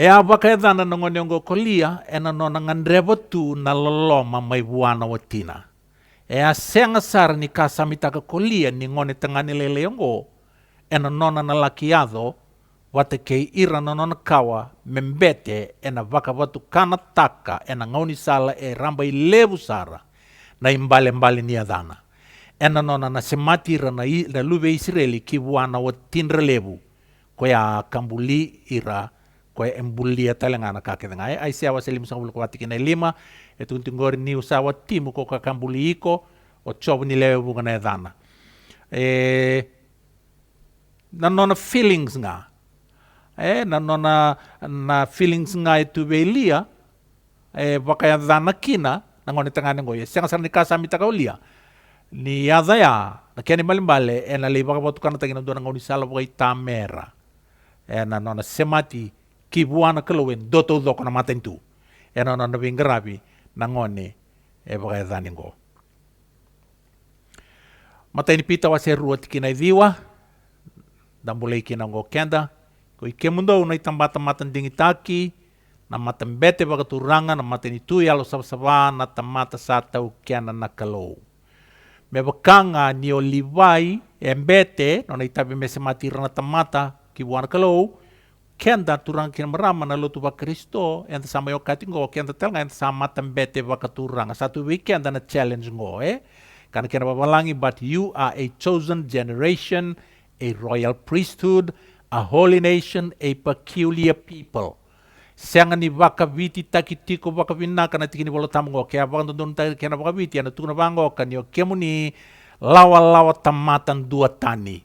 abaka dana ngone ngo kolia ena no ngandrebo tu na loloma mai buana watina e a senga sar ni kasamita ka kolia ni ngone tangani lele ngo ena nona na lakiado wate kei ira na nona kawa membete ena waka watu kana taka ena ngauni sala e ramba i levu sara na imbale ni adana. Ena nona na semati ira na luve Israeli ki wana wa tinre levu koya kambuli ira koya embulia talengana kake dengai ai sia wase limu sangulu kwati kina lima etu tingori ni usawa timu ko kambuli iko o chobu ni levu ngana adana. Na nona feelings nga na nona na feelings nga itu belia wakaya dana kina na ngone tangane ngoye senga sarni kasami takaulia ni yada ya na kene malimbale na le baka botu kana tangina dona ngoni sala boy tamera na nona semati kibuana kelowen doto doko na matentu na nona vingrabi na ngone wakaya dani ngo mateni pita wase ruot kina diwa dambulei kina ngo kenda ko ike mundo na itambata matan dingitaki na matan bete bagaturanga na matan itu yalo sabsaba na tamata sa tau kiana na kalau. Me bakanga ni o Levi embete no na itabi mese matira na tamata ki buana kalau kenda turang kina marama na lutu ba Kristo enta sama yo katingo kenda telga enta sama matan bete bagaturanga satu weekend na challenge ngo kana kina babalangi but you are a chosen generation, a royal priesthood, a holy nation, a peculiar people. Sianga ni waka viti takitiko waka vinaka na tikini wala tamango kaya waka ndon kena waka viti ana tuna bango kanyo kemuni lawa tamatan dua tani.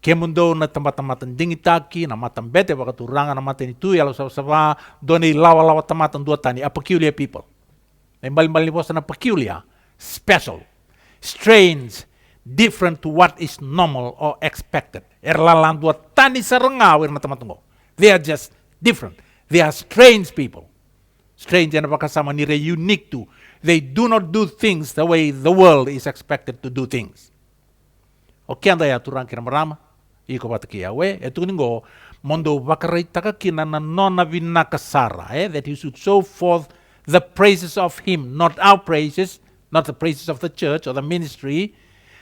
Kemundo na tamatan dingitaki na matan bete baka turanga na matan itu yalo sa doni lawa tamatan dua tani a peculiar people. Bali ni bosa na peculiar, special, strange, different to what is normal or expected. Erlalan dua tani sarangaw na tamatan go. They are just different. They are strange people. Strange and bakasama nire unique too. They do not do things the way the world is expected to do things. O kenda ya turang kina marama, iko bataki yawe, etu ningo mondo bakaraitaka kina na nona vinakasara, that you should show forth the praises of him, not our praises, not the praises of the church or the ministry,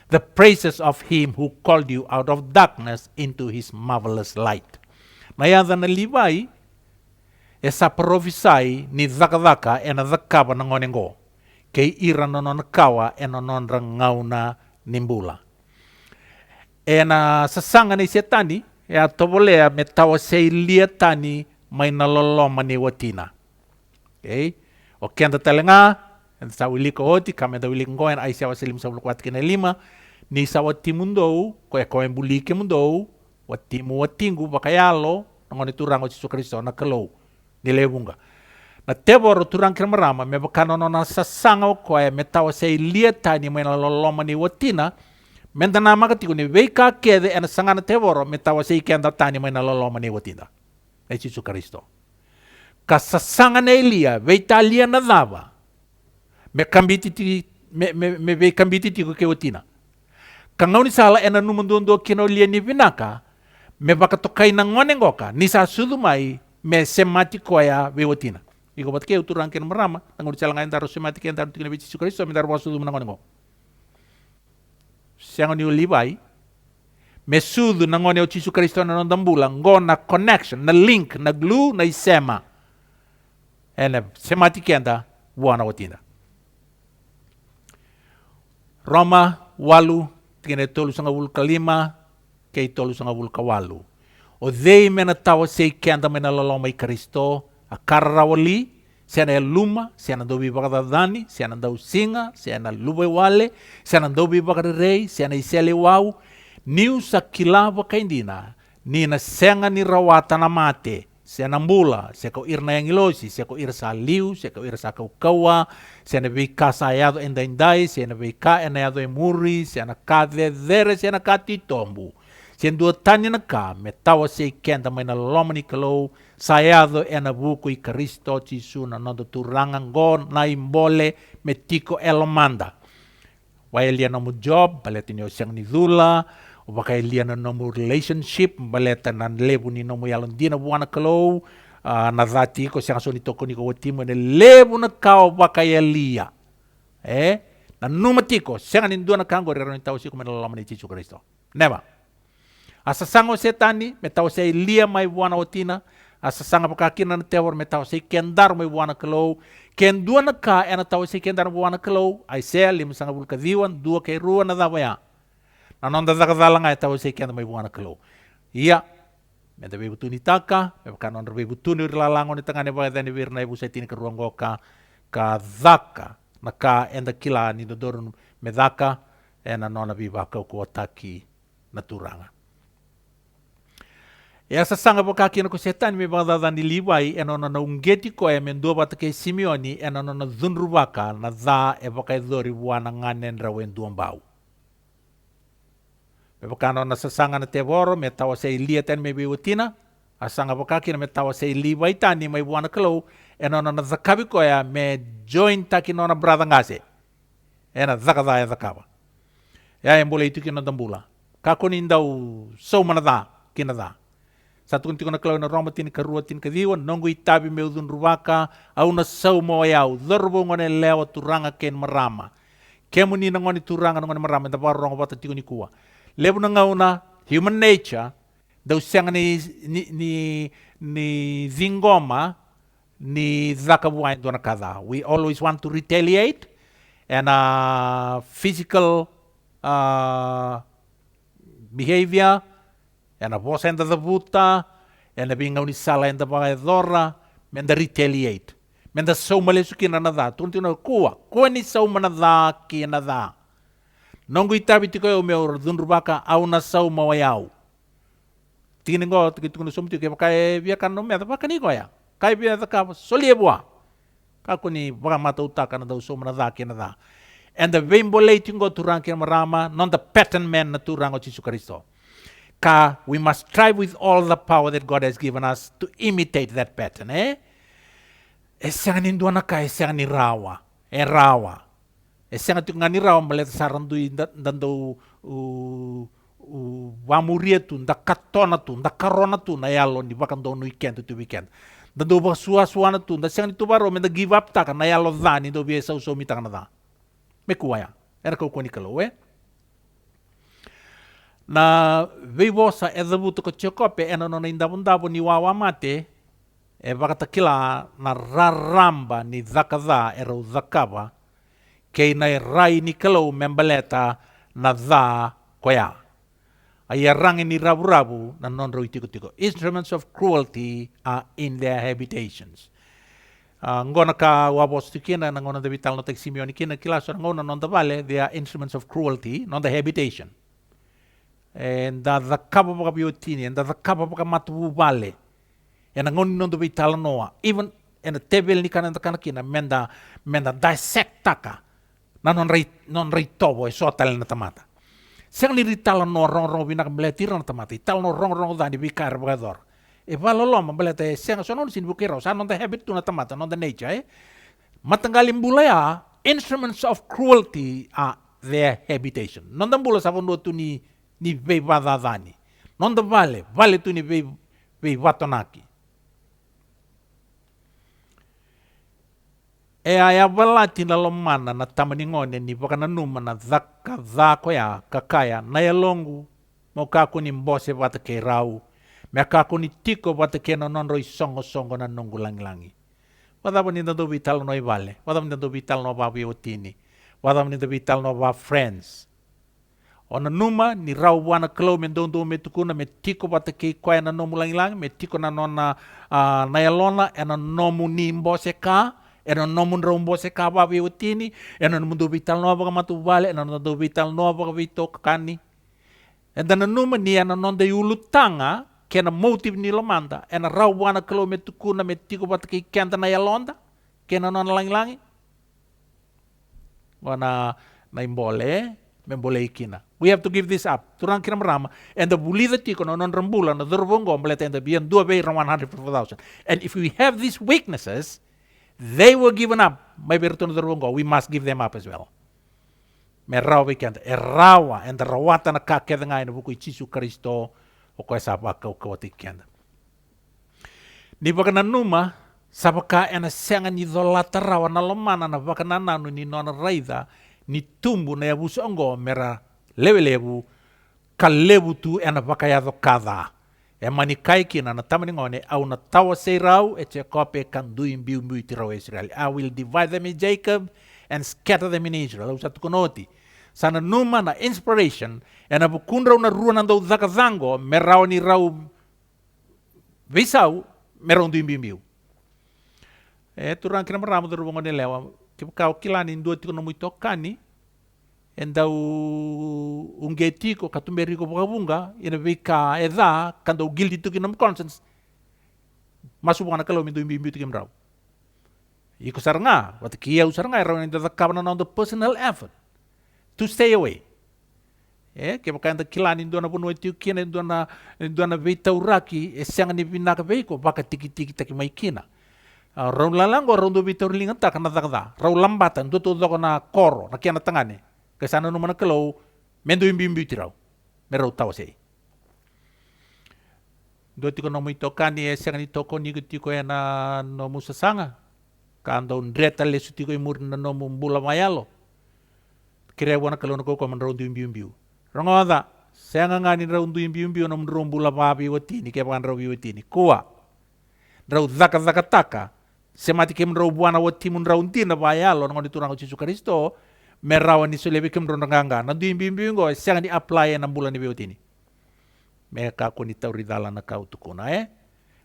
the praises of him who called you out of darkness into his marvelous light. Mayada na Levi, esa provisai ni dhaka ena dhakaba na ngonengo. Kei ira nonon kawa ena non rangauna nimbula. Ena sasanga ni setani, ya tobolea metawa sei lia tani may naloloma ni watina. Okay? O kenda talenga, sa wiliko hoti, kame da wiliko ngoen, ay siya wasilim sa wulukwat kina lima, ni sa watimundou, koe mbulike mundou, watimu watingu bakayalo, nangoni turang o Jesu Kristo na kalou. Nilebunga. Na teboro turang kirmarama me bakano na sasanga ko ay metawa say lieta ni may naloloma ni watina menda na makatiko ni weka kede en sangana teboro metawa say kenda tani may naloloma ni watina. Ay Jesu Kristo. Kasasanga na Elia weita lia na dava me kambiti me we kambiti tiko ke watina. Kangaw ni sala ena numundundo kino lia ni vinaka me bakatokay na ngonengoka ni sa sudumay me semati koya wewotina. Iko bat keu turang ken marama, tangur calangan daro semati ken daro tikina Yesus Kristus me daro wasu dum nangongo. Siang ni Levi me sudu nangone o Yesus Kristus na ndambula ngona connection, na link, na glue, na isema. Ene semati ken da wana watina. Roma walu tikina tolu sanga wul kalima, kei tolu sanga wul kawalu. O dei mena tawa sei kenda mena laloma i Kristo, a karawali, siana e luma, siana dobi bakadadani, siana dau singa, siana lube wale, siana dobi bakadrei, siana isele wau, niu sa kilava kaindina, ni na senga ni rawata na mate, siana mbula, seko irna yang ilosi, seko ir sa liu, seko ir sa kaukawa, siana vika sa ayado endai, siana vika enayado emuri, siana kade dere, siana kati tombu. Sian dua tanya na ka, me tawa sei kenda may naloloma ni kalau, sayado e na buku i Kristo Jesu na nondo turangan go na imbole me tiko elomanda. Waya liya na mo job, baleta niyo siyang nidula, o baka liya na mo relationship, baleta na lebu ni mo yalong di na buwan na kalau, na dati ko siyang sonito ko ni ko watimo na lebu na kao baka liya. Na numatiko, siyang nindua na kango, rero ni tawa siya kung naloloma ni Jesu Kristo. Never. Asasango setani, metau sei lia mai buana otina, asasanga pakakina na tewar metau sei kendar mai buana kalau, kendua na ka ena tau sei kendar buana kalau, ai sei lima sanga bulka diwan, dua kei rua na dawaya. Na nonda zakadalang ai tau sei kendar mai buana kalau. Iya, meda bebu tuni taka, bebukan nonda bebu tuni rilalango ni tangane baga dani virna ibu sei tini ke ruang goka, ka dhaka, na ka enda kila ni dodorun medaka, ena nona bibaka kuataki na turanga. Ya sasanga pokaki na kusetan me badada ni Levi eno na ungeti ko e mendo batake Simeoni eno na dhunrubaka na dha e baka dori wana nganen rawen duambau. Me baka na sasanga na tevoro me tawa se Elia tan me biutina asanga pokaki na me tawa se Levi tani me wana kalo eno na zakabi ko ya me join taki na brother ngase. Ena zakada ya zakaba. Ya embole itu kina dambula. Kako nindau so manada kinada. Satu kunti na kalau na Roma tin karua tin kadiwan nongo itabi me udun ruwaka au na sau mo ayau dorbo ngone lewa turanga ken marama kemu ni ngone turanga ngone marama da bar rongo bata tikuni kuwa lebu na ngauna human nature dau siang ni zingoma ni zakabuan dona kada. We always want to retaliate and physical behavior and a voz enda the buta, and a being only sala enda bagadora, menda retaliate. Menda so malesukin anada, tuntino kuwa ni so manada ki anada. Nongo itabi tiko o meu dundrubaka au na sau mawayau. tingin ngo tikitu no sumti ke kai via kan no meta pa kani ko ya kai via ta ka solie boa ka kuni baka mata utaka na dau somna da ke na da and the vembole tingo turang ke marama non the pattern man na turang o Jesus Kristo ka we must strive with all the power that God has given us to imitate that pattern esang indua na ka esang ni rawa esang tu ngani rawa malet sarandu dando wamuria tu nda katona tu nda karona tu na yalo ni bakan do weekend tu weekend dando ba suana tu nda sang tu baro me da give up ta na yalo dani do biesa uso mi ta na da me kuaya era ko ni kalo na veivosa e dhavuto ko tiokope ena no indabundabo ni wawa mate e vakatakila na raramba ni dhakadha e rau dhakava kei na rai ni kalau membaleta na dha koya ai rangi ni rabu na non rau tiko instruments of cruelty are in their habitations ngona ka wabos tikina na ngona de vital no tek Simeoni kina kila so ngona non da vale they are instruments of cruelty non the habitation and da kapa baka biotini and da kapa baka matu vale and ngoni non do vital noa even and the table ni kana kina menda dissect taka na non rei tobo e so tal na tamata sang ni rital no rong binak meletir na tamata tal no rong da ni bikar bagador e valoloma belete sang so non sin bukero sa non the habit tu na tamata non the nature matanggalim bulaya instruments of cruelty are their habitation non da bula sa vondo tu ni vei vadadani non da vale tu ni vei vatonaki e aya valati na lomana na tamani ngone ni vakana numa na dhako ya kakaya na yalongu mo kako ni mbose vata ke rau me kako ni tiko vata ke non roi songo na nungu langi wadam ni do vital no vale wadam ni do vital no va biotini wadam ni do vital no va friends ona numa ni rau wana klo me dondo me tukuna me tiko vata ke kwa na nomu langi me tiko na nona na yalona ena nomu ni mbose ka ena nomu rombo se ka va biotini ena mundo vital no va matu vale ena do vital no va vito kani enda na numa ni ena non de ulutanga kena motive ni lomanda ena rau wana klo me tukuna me tiko vata ke kenta na yalonda kena nona langi wana na imbole membole ikina. We have to give this up. Turang kira merama. And the bulida tiko no non rambula no durvongo mbelete and the bian 2 bay 100,000. And if we have these weaknesses, they were given up. Maybe return durvongo. We must give them up as well. Merau weekend. Erawa and the rawata na kake nga ina buku Jesus Kristo o ko sapa ka ko tikenda. Ni bakana numa sabaka ena senga ni dolata rawa na lomana na bakana nanu ni nona raida ni tumbu na yabu songo mera lebu kalebu tu ena bakayado kada e mani kaiki na tamani ngone au na tawa seirau e che kope kan duim biu tirau Israel. I will divide them in Jacob and scatter them in Israel. Usat konoti sana numa na inspiration ena bukundra una rua nando zakazango merau ni rau visau merau duim biu turang kina meramu durungo ni lewa kau kilani ndo tiko no muito kani enda ungeti ko katumberi ko bunga ina vika eda kando guilty to kinam conscience masu wana kalau mindu imbi tikim raw iko saranga wat kia usaranga raw inda kabana on the personal effort to stay away ke bakanda kilani ndo na bunu tiu kina ndo na vita uraki esanga ni vinaka veiko baka tiki taki maikina raw lalango raw do vitor linganta kana takda raw lambatan do to na koro na kiana tangane kesana no mana kalau mendo imbi tirau meraw taw sei do tiko no muito kani esanga ni toko ni tiko ena no musasanga kando ndreta le sutiko imur na no mbula mayalo kire wana kalau no ko man raw imbi rongoda senga ngani raw imbi no mbula babi wati ni ke ban raw wati ni kuwa raw zaka taka semati kem raw buana wati mun raw tina bayalo ngoni turang Jesus Kristo merawa ni sulebe kem rondanga na imbi ngo senga ni apply na bulan ni wati ni mereka ko ni tauridala na kau tukuna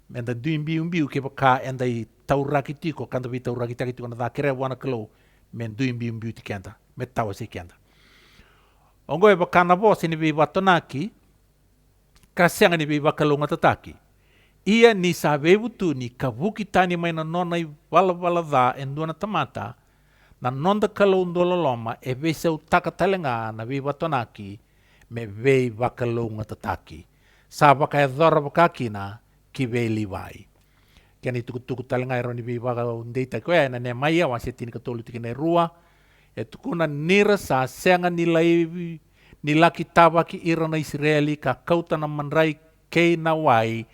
menda imbi ke baka endai tauraki tiko kanda vi tauraki tiko na kire wana kelo men imbi tikenda metawa se kenda ongo e baka na voz ni vi batonaki Kasianga ni bibakalunga tataki. Ia ni sabebu tu ni kavuki tani mai na nona i wala dha endua na tamata, na nonda kalau ndola loma e vese u takatalenga na bibatonaki me vei bakalunga tataki. Sa baka e dhora bakakina ki vei liwai. Kani tuku talenga eroni bibaka undeita koe na ne mai awa se tini katolu tikine rua, e tukuna nira sa senga ni laki tabaki ira na Israeli ka kauta na manrai kei na wai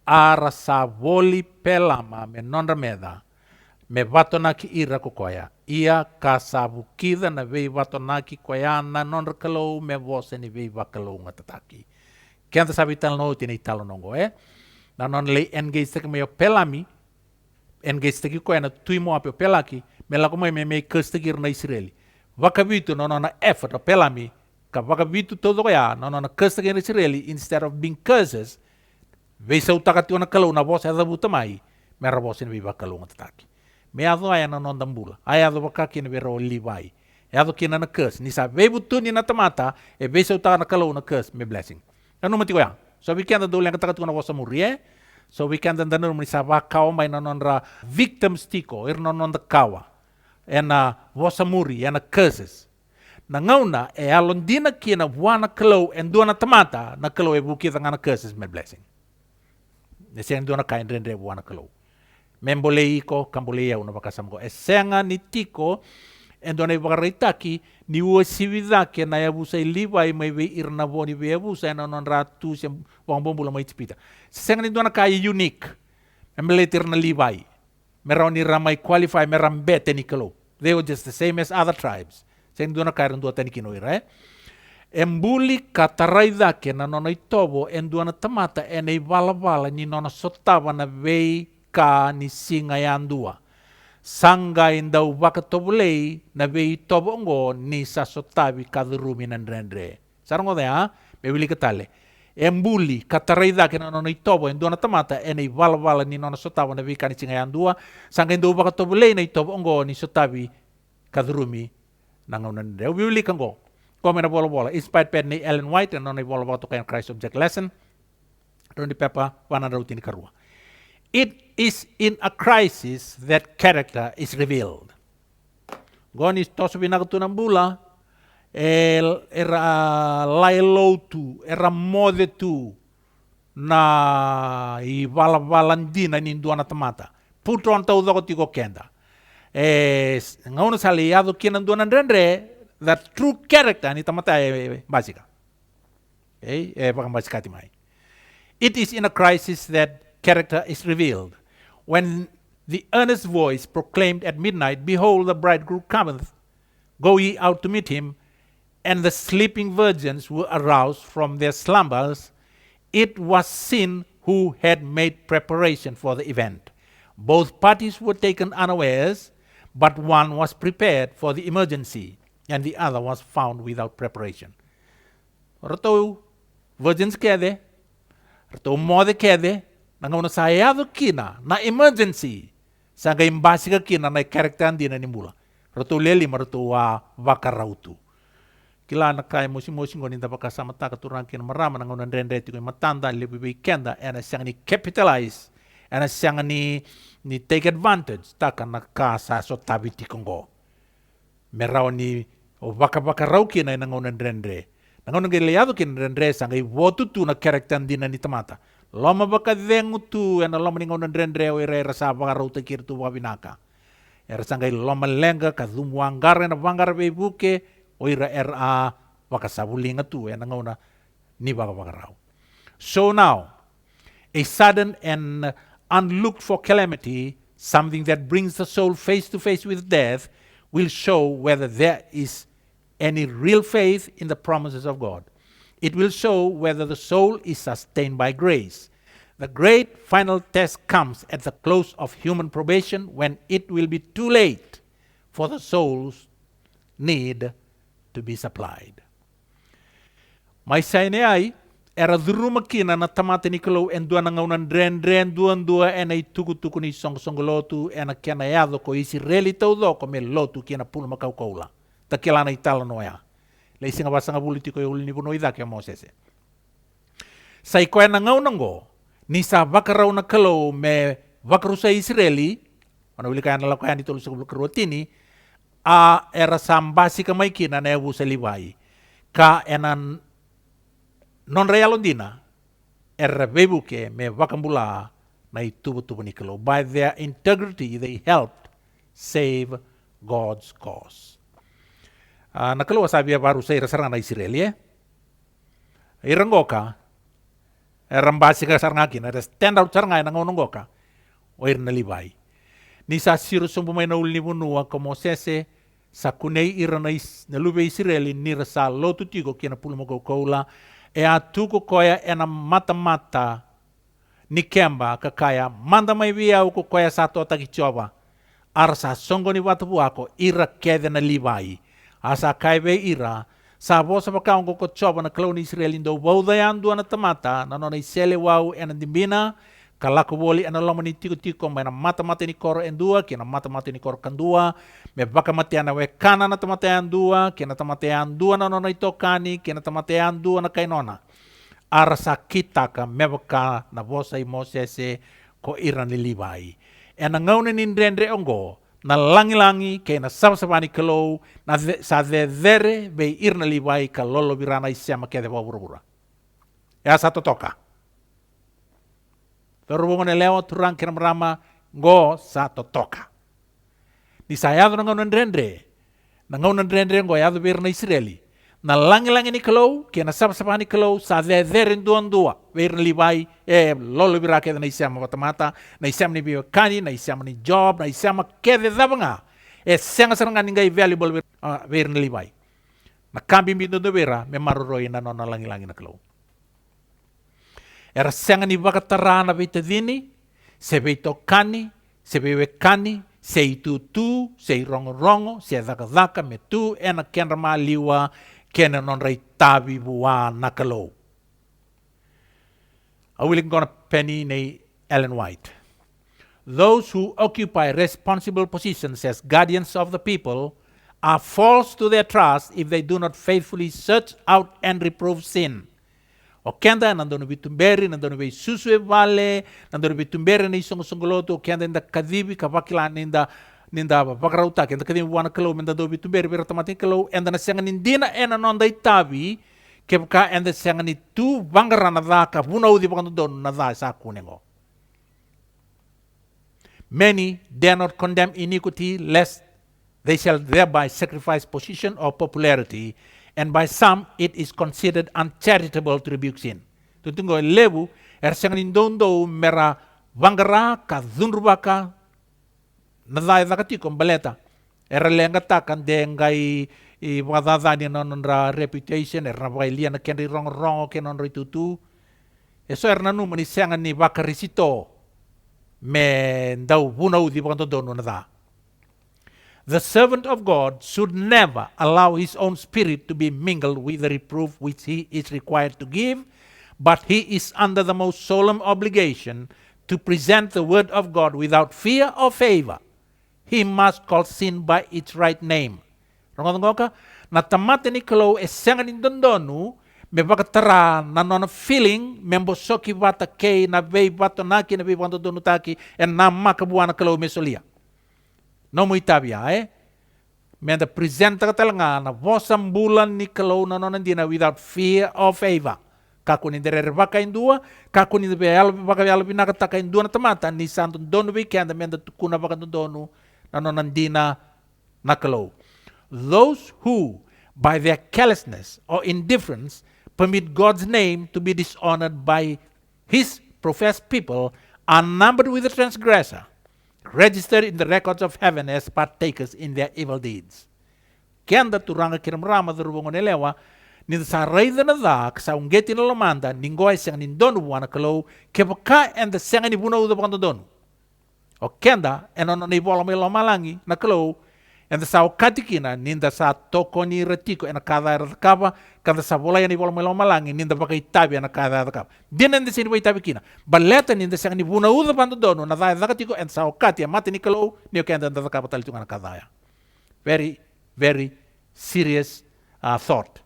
ara sa voli pelama me nonra meda me vatonaki ira kokoya. Ia ka sabu kida na vei vatonaki koya na nonra kalou me vose ni vei vakalou ngatataki. Kianta sabi talo no tini talo nongo na non le engage teki meo pelami, engage teki koya na tuimo ape pelaki, me lako me kusteki na Israeli. Waka vitu no na effort o pelami, ka waka vitu todo koya no na kusteki na Israeli, instead of being curses, veisa utakati ona kalau na vosa da butamai, me ra vosa ni viva kalau ngatataki. Me ado aya na non dambula, aya ado wakaki ni vero livai, e ado kina na curse, ni sa vebu tu ni na tamata, e veisa utaka na kalau na curse, me blessing. Anu mati koya. So we can do yang kata na vosa murie, so we can dan ni sa wakao mai na nonra victims tiko, ir non da kawa, e na vosa muri, e na curses. Na ngauna e alondina kina wana kalau en dua na tamata, na kalau e buki na curses, me blessing. Neseng dona kain rendre buana kalau. Membole iko kambole ya una bakasamgo. Esenga ni tiko endona ibagaritaki ni uasividha ke na yabusa iliva i mai irna boni be yabusa na non ratu sem wang bombula mai tipita. Senga ni dona kai unique. Membole tirna livai. Meroni ramai qualify merambete ni kalau. They were just the same as other tribes. Senga dona kai rendua tani kinoira Embuli kataraida ke na nona itobo enduana tamata e nei vala ni nona sotava na vei ka ni singa yandua. Sanga indau waka tobulei na vei tobo ngo ni sa sotavi kadurumi nandrendre. Sarango dea, me wili katale. Embuli kataraida ke na nona itobo enduana tamata e nei vala ni nona sotava na vei ka ni singa yandua. Sanga indau waka tobulei na itobo ngo ni sotavi kadurumi nangaunandre. Wili kango. Komen na bola-bola. Inspired pen ni Ellen White and nonai bola waktu kain Christ Object Lesson. Rondi pepa wana rautini karua. It is in a crisis that character is revealed. Goni tosu binagatu ng bula, era lailotu, era modetu na ivala-valandina ninduan na tamata. Putro ang tau dako tiko kenda. Ngayon sa liyado kinanduan ng rendre, the true character ni tamata basica. It is in a crisis that character is revealed. When the earnest voice proclaimed at midnight, "Behold, the bridegroom cometh, go ye out to meet him," and the sleeping virgins were aroused from their slumbers, it was sin who had made preparation for the event. Both parties were taken unawares, but one was prepared for the emergency, and the other was found without preparation. Rato virgins kede, rato mode kede, nangauna sayado kina na emergency, sanga imbasika kina na karakter andina ni mula. Rato leli marato wa vakarautu. Kila na kaya musi ngoni da bakasama taka turang kina marama nangauna ndrendreti ko matanda lebih kenda ena sanga ni capitalize, ena sanga ni take advantage taka na kasa so tabiti kongo. Merau ni o baka rau kina nangauna ndrendre. Nangauna geleado kina ndrendre sanga i votu tu na karakter andina ni tamata. Loma baka dengu tu ena loma ningauna ndrendre o era sa baka rau tekir tu wabinaka. Era sanga i loma lenga kadumu anggar na vangar bebuke o ira era baka sabulinga tu ena ngauna ni baka rau. So now, a sudden and unlooked for calamity, something that brings the soul face to face with death, will show whether there is any real faith in the promises of God. It will show whether the soul is sustained by grace. The great final test comes at the close of human probation, when it will be too late for the soul's need to be supplied. May saine ay era duruma kina na tamata ni kalau endua na ngaunan dren dua ena tuku ni song lotu ena kena yado ko isi reli tau do ko me lotu kina pula makau kaula. Takilana itala noya. Le singa basanga politiko yuli ni bono idake mosese. Sai koe na ngau nango, ni sa vakarau na kalau me vakaru sa Israeli, ona wili kaya na kaya dito sa keruatini, a era sambasi ka mai kina na ewu sa liwai. Ka enan non realondina, era bebuke me vakambula na itubu-tubu ni kalau. By their integrity, they helped save God's cause. Na kalau sabi baru sa irasarang na Israeli, iranggoka, rambasi ka sarangaki na stand out sarangay na ngonong goka o na libay ni sa siru sumpumay na uli bunua como sese sa kunay iranay na lube Israeli ni rasa lotu tigo kina pulumago koula e atuko koya ena mata-mata ni kemba kakaya manda may viau ko koya sa to tagichoba arsa songo ni watu ako ira kede na libay asa kaibe ira sa vosa pakaong ko choba na klaw ni Israel indo waudayan dua na tamata na nonay sele wau ena dimbina kalako woli ena lomo ni tiko-tiko may na mata-mata ni koro endua kina mata-mata ni koro kandua me baka matian na wekana na tamatayan dua kina tamatayan dua na nonay tokani kina tamatayan dua na kainona arasa kita ka mebaka na vosa i Mosese ko iran ni libay ena ngaunin indrendre ongo na langi-langi kay na sabsabani kalau na sa dere be irna liwai ka lolo birana isya makede wawura-wura. Ya satu toka. Terubungan elewa turang kira merama go satu toka. Di saya tu nangaun rendre go ya tu birna Israeli. Na langi-langi ni kalau kay na sabsabani kalau sa dere duan-dua be irna liwai lolo birana kede na isya mata-mata na isya ni biwakani na isya ni job na isya makede dabanga senga serangan ningay valuable ver na libay na kambi mbindo do vera me maruroi na nona langi-langi na kalau era senga ni vakatarana betadini se beitokani se bewekani se itutu se rongo-rongo se daka-daka me tu ena kenrama liwa kena non rai tabi bua na kalau I will gonna penny nei Ellen White. Those who occupy responsible positions as guardians of the people are false to their trust if they do not faithfully search out and reprove sin. O kenda nandono bitumberi, nandono be susue vale, nandono bitumberi na isong-songoloto, o kenda inda kadibi, kapakila ninda bakarauta, kenda kadibi wana kalau, menda do bitumberi, bera tamatin kalau, enda na senga nindina ena nonda itabi, kepka enda senga ni tu bangara na dhaka, vuna udi bakandono na dha sa kunengo. Many dare not condemn iniquity lest they shall thereby sacrifice position or popularity, and by some it is considered uncharitable to rebuke sin. Tuntungo lebu ersang nindondo mera vangara ka dhunrubaka nadai zakatiko baleta lenga takan dengai I wadadani nonra reputation vai liana kenri rong kenon tutu eso nanu mani sengan ni vakarisito me ndau bunau di dono na. The servant of God should never allow his own spirit to be mingled with the reproof which he is required to give, but he is under the most solemn obligation to present the word of God without fear or favor. He must call sin by its right name. Rongoka na tamate ni kalau esengan indondonu me bakatara na non feeling membo soki vata kei na vei vato naki na vei vanto donu taki en na makabuana kalau mesolia. No mo itabia Menda presenta katalanga na vosam bulan ni kalau na non dina without fear or favor. Kako ni dere baka indua, kako ni dere baka yalo binaka taka indua na tamata ni santo donu weekend menda tukuna baka donu na non dina na kalau. Those who by their carelessness or indifference permit God's name to be dishonored by his professed people are numbered with the transgressor, registered in the records of heaven as partakers in their evil deeds. Kenda turanga kiramrama durubongo nelewa ni sa raida na da sa ungeti na lamanda ningoy sang nindonu buana kalau kebaka and the sang ni buna uda bando donu. O kenda enono ni bola me lomalangi na kalau and the sa katikina ninda sa toko ni retiko ena kada rakaba kada sa bola ni bola me lomalangi ninda baka itabi ena kada rakaba. Din and the sin itabi kina. Baleta ninda sang ni buna uda bando donu na da katiko and sa katia mati ni kalau ni kenda da rakaba talitunga na kada. Very very serious thought.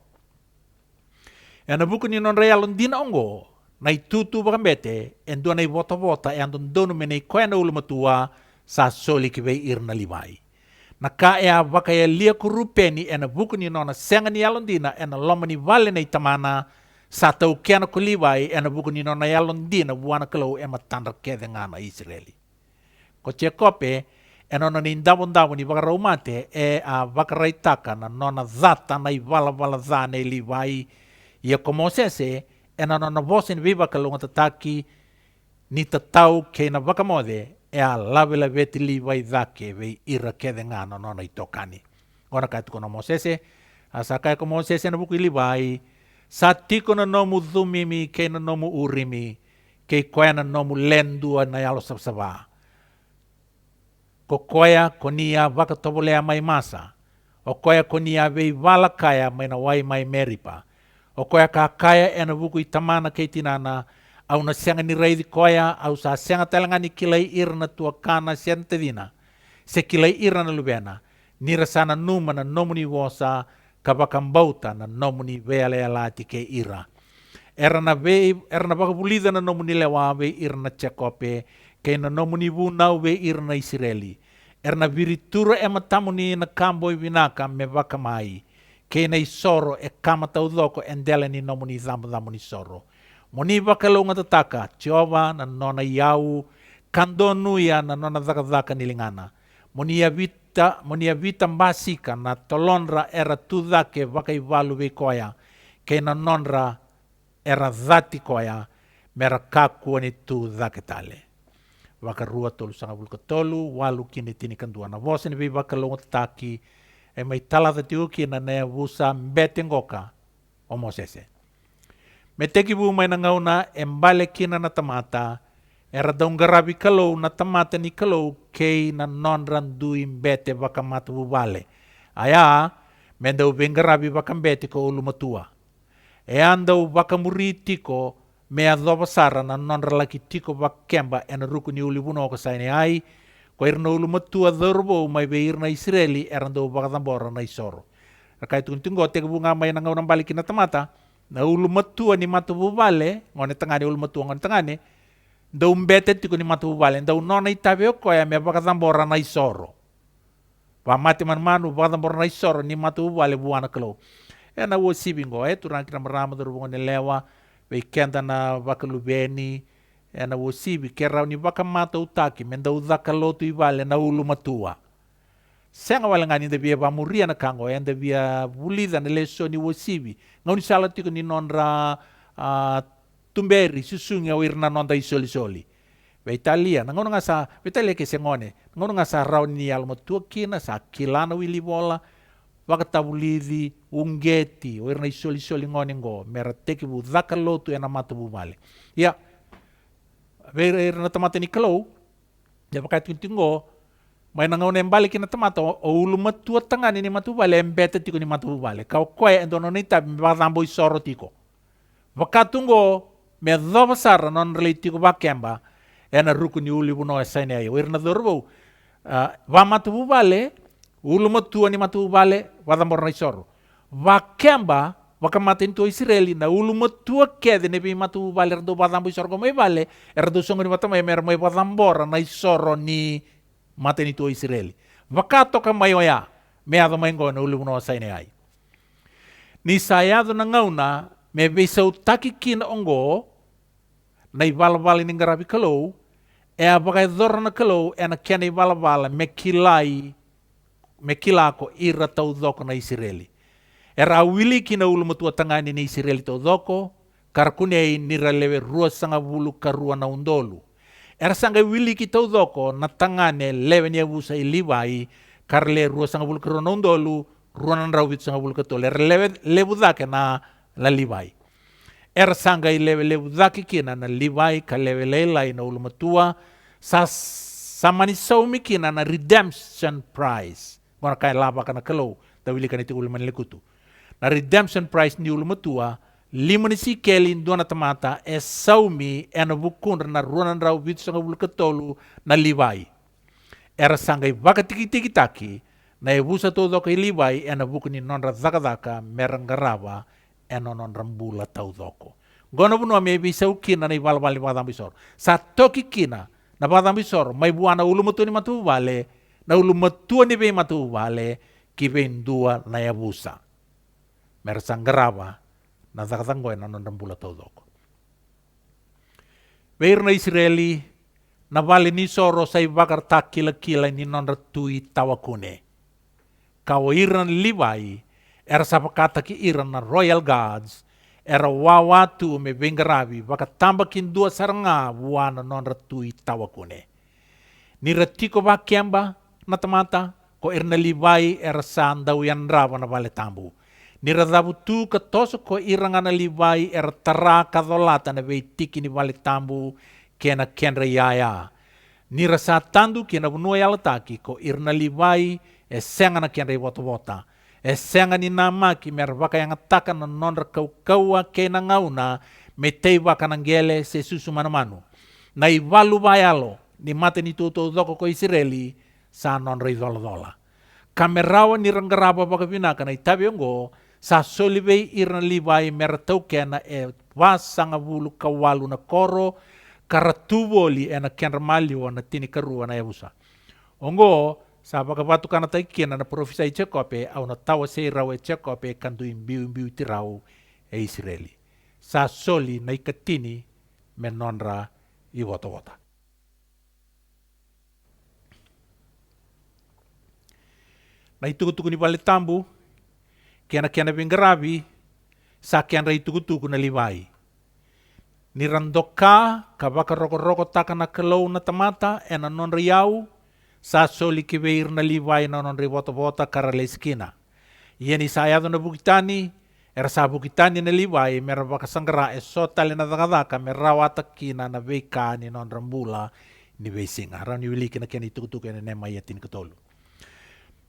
Na buku ni non real din ongo nai tutu bakambete en do nai vota e andon dono me nei koe na ulumatua sa soli ki vei irna livai. Na ka e a waka e lia kurupeni e na buku ni nona senga ni alondina e na loma ni vale nei tamana sa tau kiana ko livai e na buku ni nona alondina buana kalau e matandra kede ngana Israeli. Ko tia kope e nona ni ndavon ni waka raumate e a waka raitaka na nona zata na i vala za nei livai ia ko Mosese e na nona vosen viva kalunga tataki ni tatau ke na waka mode e a lawe veti livai dhake vei ira kede ngana nona i tokani. Ora kai tuko na Mosese, a sa kai ko Mosese na buku i livai, sa tiko na nomu dhumimi ke na nomu urimi, ke koea na nomu lendua na yalo sabsaba. Ko koea ko nia waka tobolea mai masa, o koea ko nia vei vala kaya mai na wai mai meripa, o koea ka kaya e na buku i tamana kei tinana, au na sianga ni reidi koia, au sa sianga talanga ni kilai irna tua kana sian tedina. Se kilai irna na lubena, nira sana numa na nomuni wosa, kabakambauta na nomuni veale alati ke ira. Erna baka bulida na nomuni lewa ve irna Jakope, ke na nomuni vunau ve irna Israeli. Erna viritura e matamuni na kambo i vinaka me vaka mai, ke na isoro e kamata udoko endele ni nomuni zamu ni soro. Moni wakalunga tataka, Jehova na nona iau, kandonuia na nona dhaka nilingana. Moni ya vita mbasika na tolonra era tudake wakai valu ve koya, ke na nonra era dhati koya, mera kakua ni tu dhake tale. Wakarua tolu sanga vulka tolu, walu kini tini kandua na vosen vi wakalunga tataki, e mai tala uki na nea vusa mbetengoka o Mosese. Me teki bu mai na ngauna e mbale kina na tamata, era daung garabi kalau na tamata ni kalau kei na nonran dui mbete wakamata bu vale. Aya, me dau bengarabi wakambete ko ulumatua. E andau wakamuriti ko me adoba sara na nonra laki tiko wakemba e na ruku ni ulibuno ko saini ai, ko irna ulumatua dhorbo mai be irna Israeli era dau wakadambora na isoro. Rakai tuntungo teki bu ngamai na ngauna mbale kina tamata, na ulumatua ni matu bubale, ngone tangane ulumatua ngone tangane, da umbete tiko ni matu bubale, da unona itabe ko ya me bakadambora na isoro. Wa mati manu bakadambora na isoro ni matu bubale buana kalo. E na wo sibingo turang kira marama do ngone lewa, we kenda na bakalubeni, e na wo sibi kera ni bakamata utaki, menda udaka lotu ibale na ulumatua. Senga wala ngani da bia bamuria na kango enda bia bulida na leso ni wosibi ngoni sala tiko ni nonra tumberi susunga wirna nonda isoli be Italia ngono ngasa Italia ke sengone ngono ngasa raw ni almo tuakina sa kilana wili bola wakata bulidi ungeti wirna isoli ngone ngo merateki bu zakalotu ena matu bu male ya wirna tamate ni kalau ya pakai tingo mai na ngaune mbali kina tamato o ulumatua tangani ni matu bale embete tiko ni matu bale kau koe endono nita mbadambo isoro tiko wakatungo me dhova sara non reli tiko bakemba ena ruku ni uli buno esene ayo irna dhorbo wa matu bale ulumatua ni matu bale wadambo na isoro wakemba wakamatin to Israeli na ulumatua kede ne bi matu bale rdo badambo isoro ko me bale erdo songo ni matu me mer me badambo na isoro ni mate ni to Israeli. Wakato ka mayoya, me ado maingo na ulubuno saine ai. Ni sayado na ngauna, me besau taki kina ongo, na ibalabala ni ngarabi kalau, e abakai dhora na kalau, e na kena ibalabala me kilako ira tau dhoko na Israeli. E rawili kina ulumatua tangani ni Israeli tau dhoko, karkune nira lewe rua sanga bulu karua na undolu. Era sanga wili ki tau doko na tangane lewe ni abusa ilivai karle rua sanga bulu karua na undolu rua na rawit sanga bulu katole era lewe dhake na la livai. Era sanga lewe dhake kina na livai ka lewe leilai na ulumatua sa manisau mikina na redemption prize. Mwana kaya laba ka na kalau tawili ka niti uluman lekutu. Na redemption prize ni ulumatua lima ni si kelin doa na tamata e saumi e na bukun na ruanan raw bitu sanga bulu katolu na livai. Era sangay baka tiki taki na e busa todo kay livai e na bukun ni nonra zaka merang garawa e non rambula tau doko. Gono bunua me bisa ukina na iwala wali wadang bisor. Sa toki kina na wadang bisor mai buana ulu matu ni matu wale na ulu matu ni be matu wale ki vendua na yabusa. Mersang garawa na zakatanggo na nondambula todoko. Veir na Israeli na vale ni soro sa ibakar takila-kila ni nonratui tawakune. Kau iran Levi era sapakata ki iran na Royal Guards era wawatu me bengaravi baka tambakin dua saranga buana nonratui tawakune. Ni ratiko ba kiamba na tamata ko irna Levi era sandau yan rava na vale tambu. Ni radabu tu katoso ko iranga na Levi era tara kadolata na vei tiki ni vale tambu kena kenra yaya. Ni rasa tandu kena bunua yalataki ko irna Levi e senga na kenra wota-wota. E senga ni nama ki mervaka yang ataka na nonra kau-kaua kena ngauna me tei waka nanggele se susu manu-manu. Na iwalu bayalo ni mate ni tuto doko ko Israeli sa nonra idola-dola. Kamerawa ni ranggaraba baka vinaka na itabi ongo sa solibei irna Levi meratau kena e wasanga bulu kawalu na koro karatuboli e na kenramali na tini karua na yabusa. Ongo sa pagkabatu ka na tayo kina na profesay Chekope au na tawa say raw e Chekope kandu imbiu tiraw e Israeli. Sa soli na ikatini menonra iwota-wota. Na itukutuku ni Balitambu kena bingarabi sa kena itukutuku na Levi. Nirandoka kabaka roko-roko taka na kalaw na tamata e na non riyaw sa soli kiweir na Levi na non riwota-wota karale skina. Iyan isayado na bukitani era sa bukitani na Levi meron baka sanggara e sotale na dakadaka merawata kina na veka ni non rambula ni vesinga. Haram ni wili kina kena itukutuku na nema yatin katolo.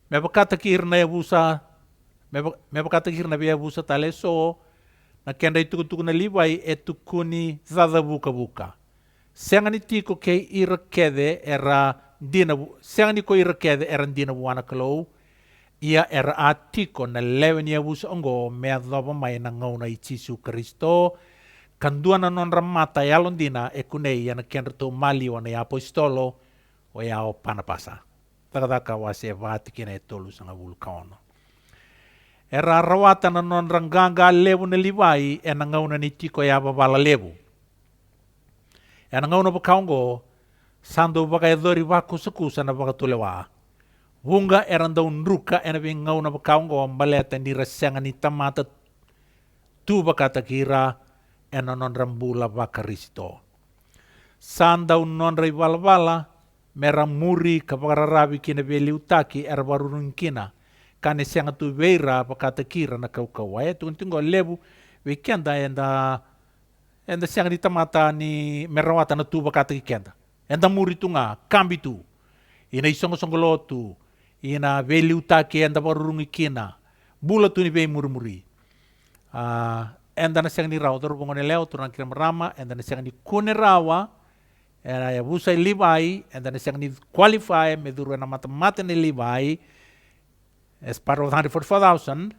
Mebakata kir na yabusa mebakata kir na yabusa tale so na kenda itukutuku na Levi e tukuni zada buka-buka. Senga ni tiko kei ira kede era dina senga ni ko ira kede era dina buana kalau ia era atiko na lewen ya busa ongo mea dhaba mai na ngauna i Jisu Kristo kandua na non ramata yalon dina e kunei ya na kenda to mali wana ya apostolo o ya o panapasa. Takadaka wase vati kina e tolu sanga vulkaono. Era rawata na non ranganga levu na Levi e na ngauna ni tiko ya babala levu. E na ngauna bakaongo sando baka e dhori wako sakusa na baka tulewa. Wunga eranda unruka e na bing ngauna bakaongo ambaleta ni rasenga ni tamata tu baka takira e na non rambula baka risto. Sanda un non rai valvala mera muri kapakararabi kina beli utaki era barurun kina. Kane senga tu veira pakata kira na kau-kau. Ay tungo lebu weekenda enda senga ni tamata ni merawata na tu pakata kikenda. Enda muri tunga kambi tu. Ina isongo-songolotu. Ina veli utaki enda barurungi kina. Bula tu ni vei muri-muri. Enda na senga ni rawa torubongo ni leo turang kira marama. Enda na senga ni kune rawa. Enda ya busa Levi. Enda na senga ni qualify meduru na mata-mata ni Levi. As part of 144,000,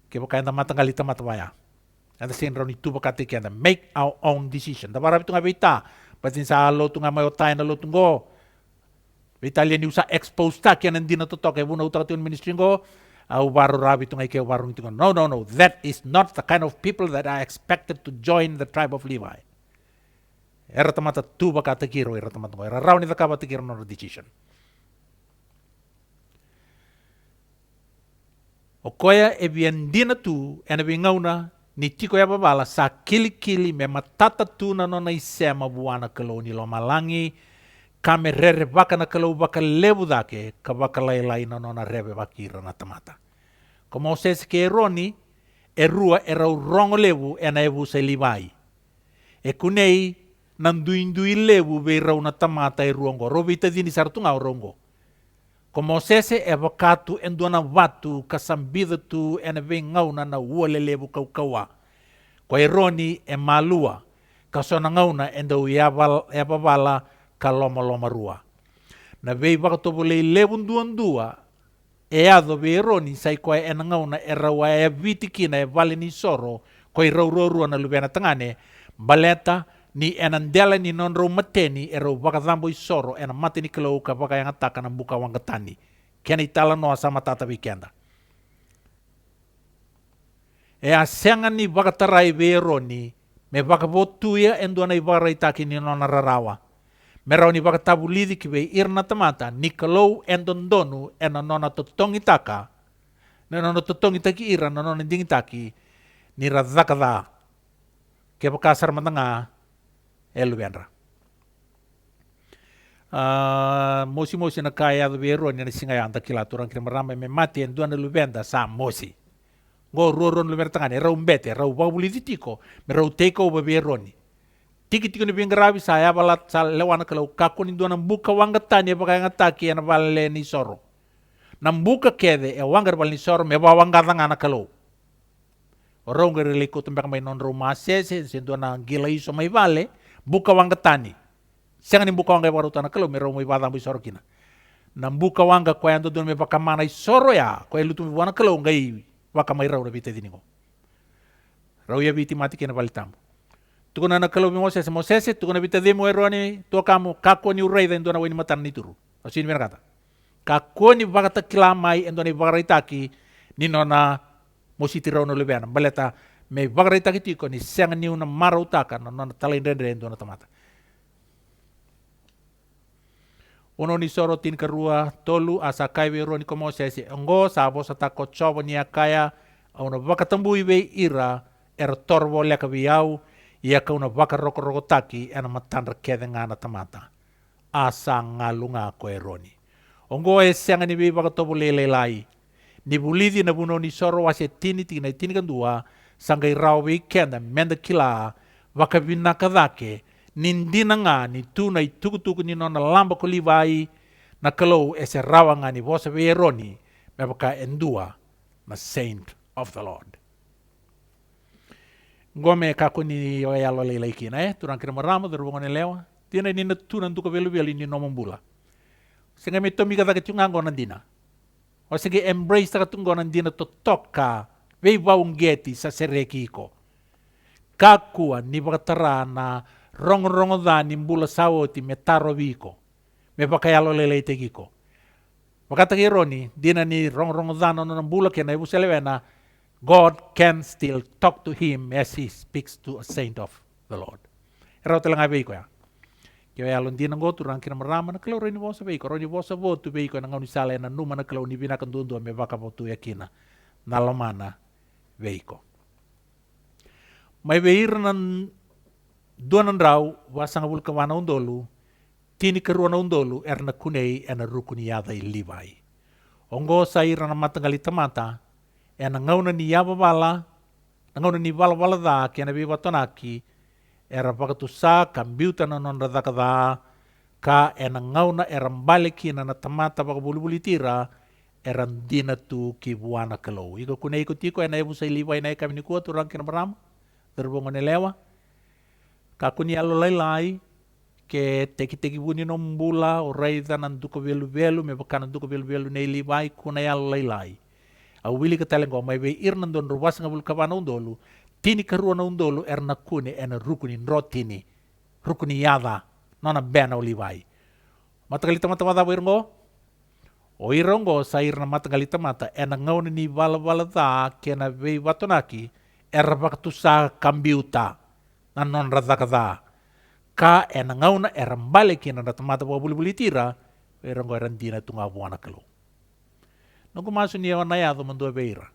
que baka enda matanggalita matawaya. Enda sin raw ni tuba katiki enda make our own decision. Dabara bitu nga bita, patin sa lotu nga mayotay na lotu ngo. Bita liyan ni usa expose ta kaya nandi na tutok, kaya buna utak ito yung ministry ngo, ubaro rabi ito nga ikaw ubaro nito ngo. No, that is not the kind of people that are expected to join the tribe of Levi. Era tamata tuba katikiro, era tamata ngo. Era raw ni takaba tikiro no decision. O koya e biandina tu ena bingauna ni tiko ya babala sa kili-kili me matata tu na nona isema buana kalau ni lomalangi kame rere baka na kalau baka lebu dake ka baka lailai na nona rebe bakira na tamata. Como se ke eroni e rua e rau rongo lebu ena ebu se Levi. E kunei nanduindui lebu be rau na tamata e ruongo. Robita dini sartunga o rongo. Como sese e vakatu endona watu kasambida tu ena vengau na uole lebu kau-kaua. Ko eroni e malua kasona ngauna endo e babala kaloma-loma rua. Na vei vakatobo lei lebu duan-dua e ado ve eroni sai koe ena ngauna e rawa e vitikina e vale ni soro ko i rau-rua na lubena tangane baleta ni enandela ni non ro mateni ero vakazambo isoro ena mateni kalau ka vaka yang ataka na buka wangatani kena itala no sama tata weekenda e a senga ni vakatarai vero ni me vakavotuia endona i varaitaki ni non rarawa merau ni vakatabu lidi ki ve irna tamata ni kalau endondonu ena nona totongi taka na nona totongi taki ira na nona dingi taki ni razakada ke vakasar matanga eluenra mosi na kaya do vero ni singa anda kila turang kira marama me mati endona luvenda sa mosi go roron lumer tangane rau mbete rau babuli tiko me rau teko ba veroni tiki ni bingarabi saya balat sal lewana kalau kakuni dona buka wangatani baka ngataki na valle ni soro nambuka kede e wangar bal ni soro me ba wangata ngana kalau orang ngerele ko tumbak may non ruma se dona gila iso may vale buka wangatani siang ni buka wangga baru tanah kalau me rau may badang bi soro kina nambuka wangga ko ando don me baka mana soro ya ko lutu wana kalau ngai waka may rau na bite diningo rau ya biti mati kena balitam tukuna na kalau Moses tukuna bita demo eroni to kamu kako ni urai dan dona weni matan ni turu asin mer kata kako ni bagata kilamai endoni bagaritaki ni nona mositi rau no lebeana baleta me bagaritaki tiko ni sang ni una marautaka nona talendendre endona tamata ono ni soro tin karua tolu asa kai veroni ko Moses ngo sabo sata ko chobo ni akaya ono bakatambu ibe ira torbo leka biau ia ka una vaka roko taki ena matandra kede ngana tamata asa ngalunga ko eroni ongo e senga ni be vaka tobo lele lai ni bulidi na buno ni soro wase tini kan dua sangai rau weekenda menda kila vaka vinaka dake nindina nga ni tuna i tuku ni nona lamba ko livai na kalau ese rawa nga ni vosa ve eroni me vaka endua na saint of the Lord ngome kako ni oyalo lelai kina turang kira marama durungo ne lewa tina ni natunan tuka velu ni nomambula singa me tomi kata kecungango nandina o singa embrace ta katungo nandina to toka vei vaungeti sa sereki ko kakua ni bakatara na rongo da ni mbula sawoti me taro viko me bakayalo lelai tegiko bakata kironi dina ni rongo da no mbula kena ibu selewena God can still talk to him as he speaks to a saint of the Lord. Erau telang abe ko ya. Kaya alon din ngo turang kina marama na kalau reni vosa be ko reni vosa votu be ko na ngau ni sale na numa na kalau ni bina kan dundu me baka votu yakina. Nalamana be ko. Mai beir nan donan rau wasang bul kawana undolu tini keruana undolu erna kunei ena rukuni yada ilivai. Ongo saira na matangali tamata ena ngauna ni yaba bala, ngauna ni bala da ke na biwa tonaki, era pakatusa kambiuta na non radakada ka ena ngauna era mbaliki na tamata pakabuli tira era dina tu ki buana kalau. Iko kuna iko tiko ena ibu sai liwa ena kami ni kuat turang kina beram, terbongo nelewa. Ka kuni alo lai ke teki buni nombula orai danan duko velu me bakana duko velu nei liwai kuna alo lai. Awili kateleng ko may be irnan don ruwas nga bulkabana undolu tini karuana undolu erna kune ena rukuni rotini rukuni yada nona bena olivai matagalita mata mata wirngo o irongo sa irna matagalita mata ena ngauna ni vala da kena be watonaki erba tusa kambiuta na non radakada ka ena ngauna erambale kina na tamata buli tira irongo erandina tunga buana kelu Naku masu ni awan naya mandua beira.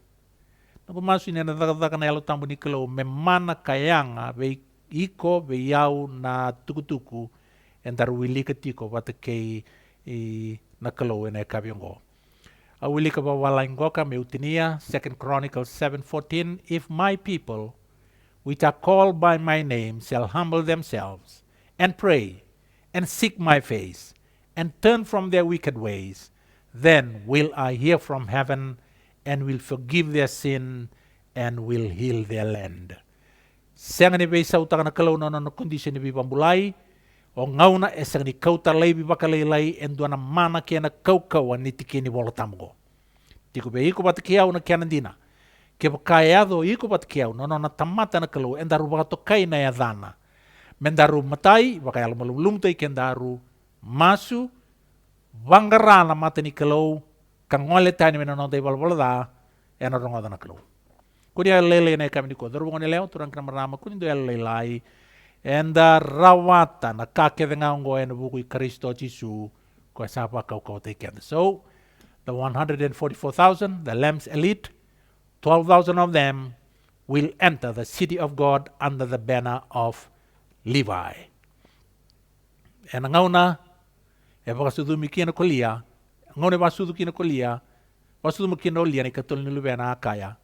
Naku masu ni na daga na yalo tambu ni kalau memana kayanga be iko be yau na tuku entar wili ketiko wate kei na kalau ena kabiongo. A wili ka ba walaingo ka meutinia 2 Chronicles 7:14 if my people which are called by my name shall humble themselves and pray and seek my face and turn from their wicked ways then will I hear from heaven and will forgive their sin and will heal their land. Siang ni bay sa utang na kalaw na kondisyon ni bibambulay o ngaw na esang ni kautalay bibakalaylay endo na mana kaya na kaukawan ni tiki ni walatamgo. Tiko bay ko batikiyaw na kaya nandina. ke kayado iko pat kiau no na tamata na kalau endaru bakato kai na yadana mendaru matai bakayal malum tai kendaru masu wangarana mata ni kalau kangole tani mena no dai balbalada ena rongoda na kalau kudia lele na kami ko daru ngone leo turang kana marama kunin do lelai enda rawata na kake dengan ngo ena buku Kristo Yesu ko sapa kau te ken. So the 144,000 the lambs elite 12,000 of them will enter the city of God under the banner of Levi. Ena ngauna e bakasudu mikina kolia ngone basudu kina kolia basudu mikina olia ni katol ni lubena akaya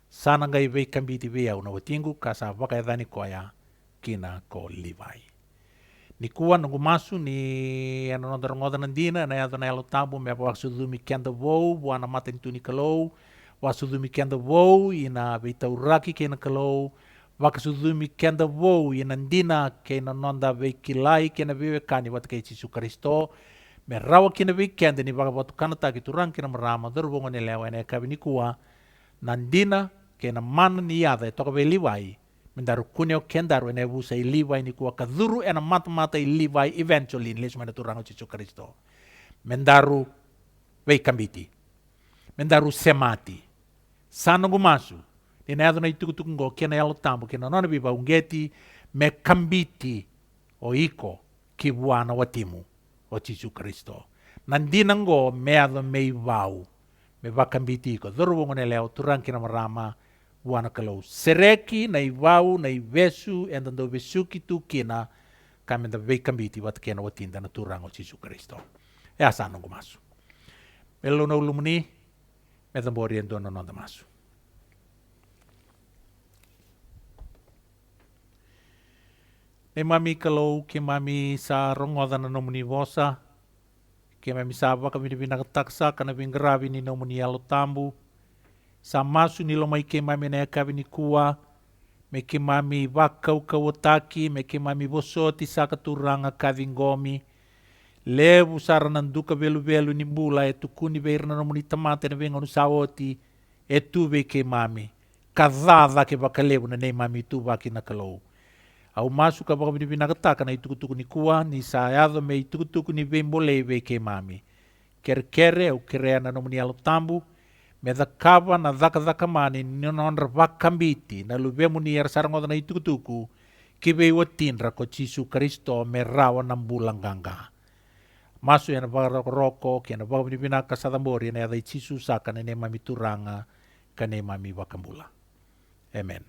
sana ngai vei kambiti vei au na watingu kasa waka edhani koya kina ko Levi. Ni kua nungu masu ni ano nondarongoda nandina na yado na yalo tabu me apa waksudumi kenda wou wana mata nitu ni kalou wasudumi kenda wou ina vei tauraki kena kalou wakasudumi kenda wou ina ndina kena nonda vei kilai kena vei kani wata kei Yesu Kristo me rawa kena vei kenda ni waka watu kanata ki turang kena marama darubongo ni lewa ene kabi ni kua nandina kena mana ni yada e toka vei Levi mendaru kuneo kendaru ene busa i Levi ni kua kaduru ena mata-mata i Levi eventually in lesu mana turango Yesu Kristo mendaru vei kambiti mendaru semati sanongu masu ina yado na itukutuku ngo kena yalo tambu kena nona biba ungeti me kambiti o iko ki buana watimu o Yesu Kristo nandina ngo me yado me vau me vakambiti iko doro wongone leo turang kena marama buana kalau sereki na ivau na ivesu enda do vesuki tu kina kami da vei kambiti wat kena watinda na turang o Yesu Kristo e asa nongo masu melo na ulumuni me da bori endo na nonda masu e mami kalau ke mami sa rongoda na nomuni vosa ke mami sa waka mi taksa kana vingravi ni nomuni alo tambu sa masu ni lomai ke mami na kavi ni kua me ke mami wakau kawataki me ke mami bosoti sa katuranga kavi ngomi levu sarana nduka velu ni bula e tukuni veirna nomuni tamate na venga sawoti e tu ve ke mami kadhadha ke vakalevu na nei mami tu vaki na kalou au masu ka baka bina kataka na itukutuku ni kua ni sa yado me itukutuku ni vembole ve ke mami kere au kere na nomuni alo tambu me da kava na dhaka mani nonra vakambiti na lubemu ni sarangota na itukutuku ki vei watinra ko Yesu Kristo me rawa na mbulanganga masu yana roko ke na baka bina kasadambori na yada Yesu saka na ne mami turanga ka ne mami vakambula amen.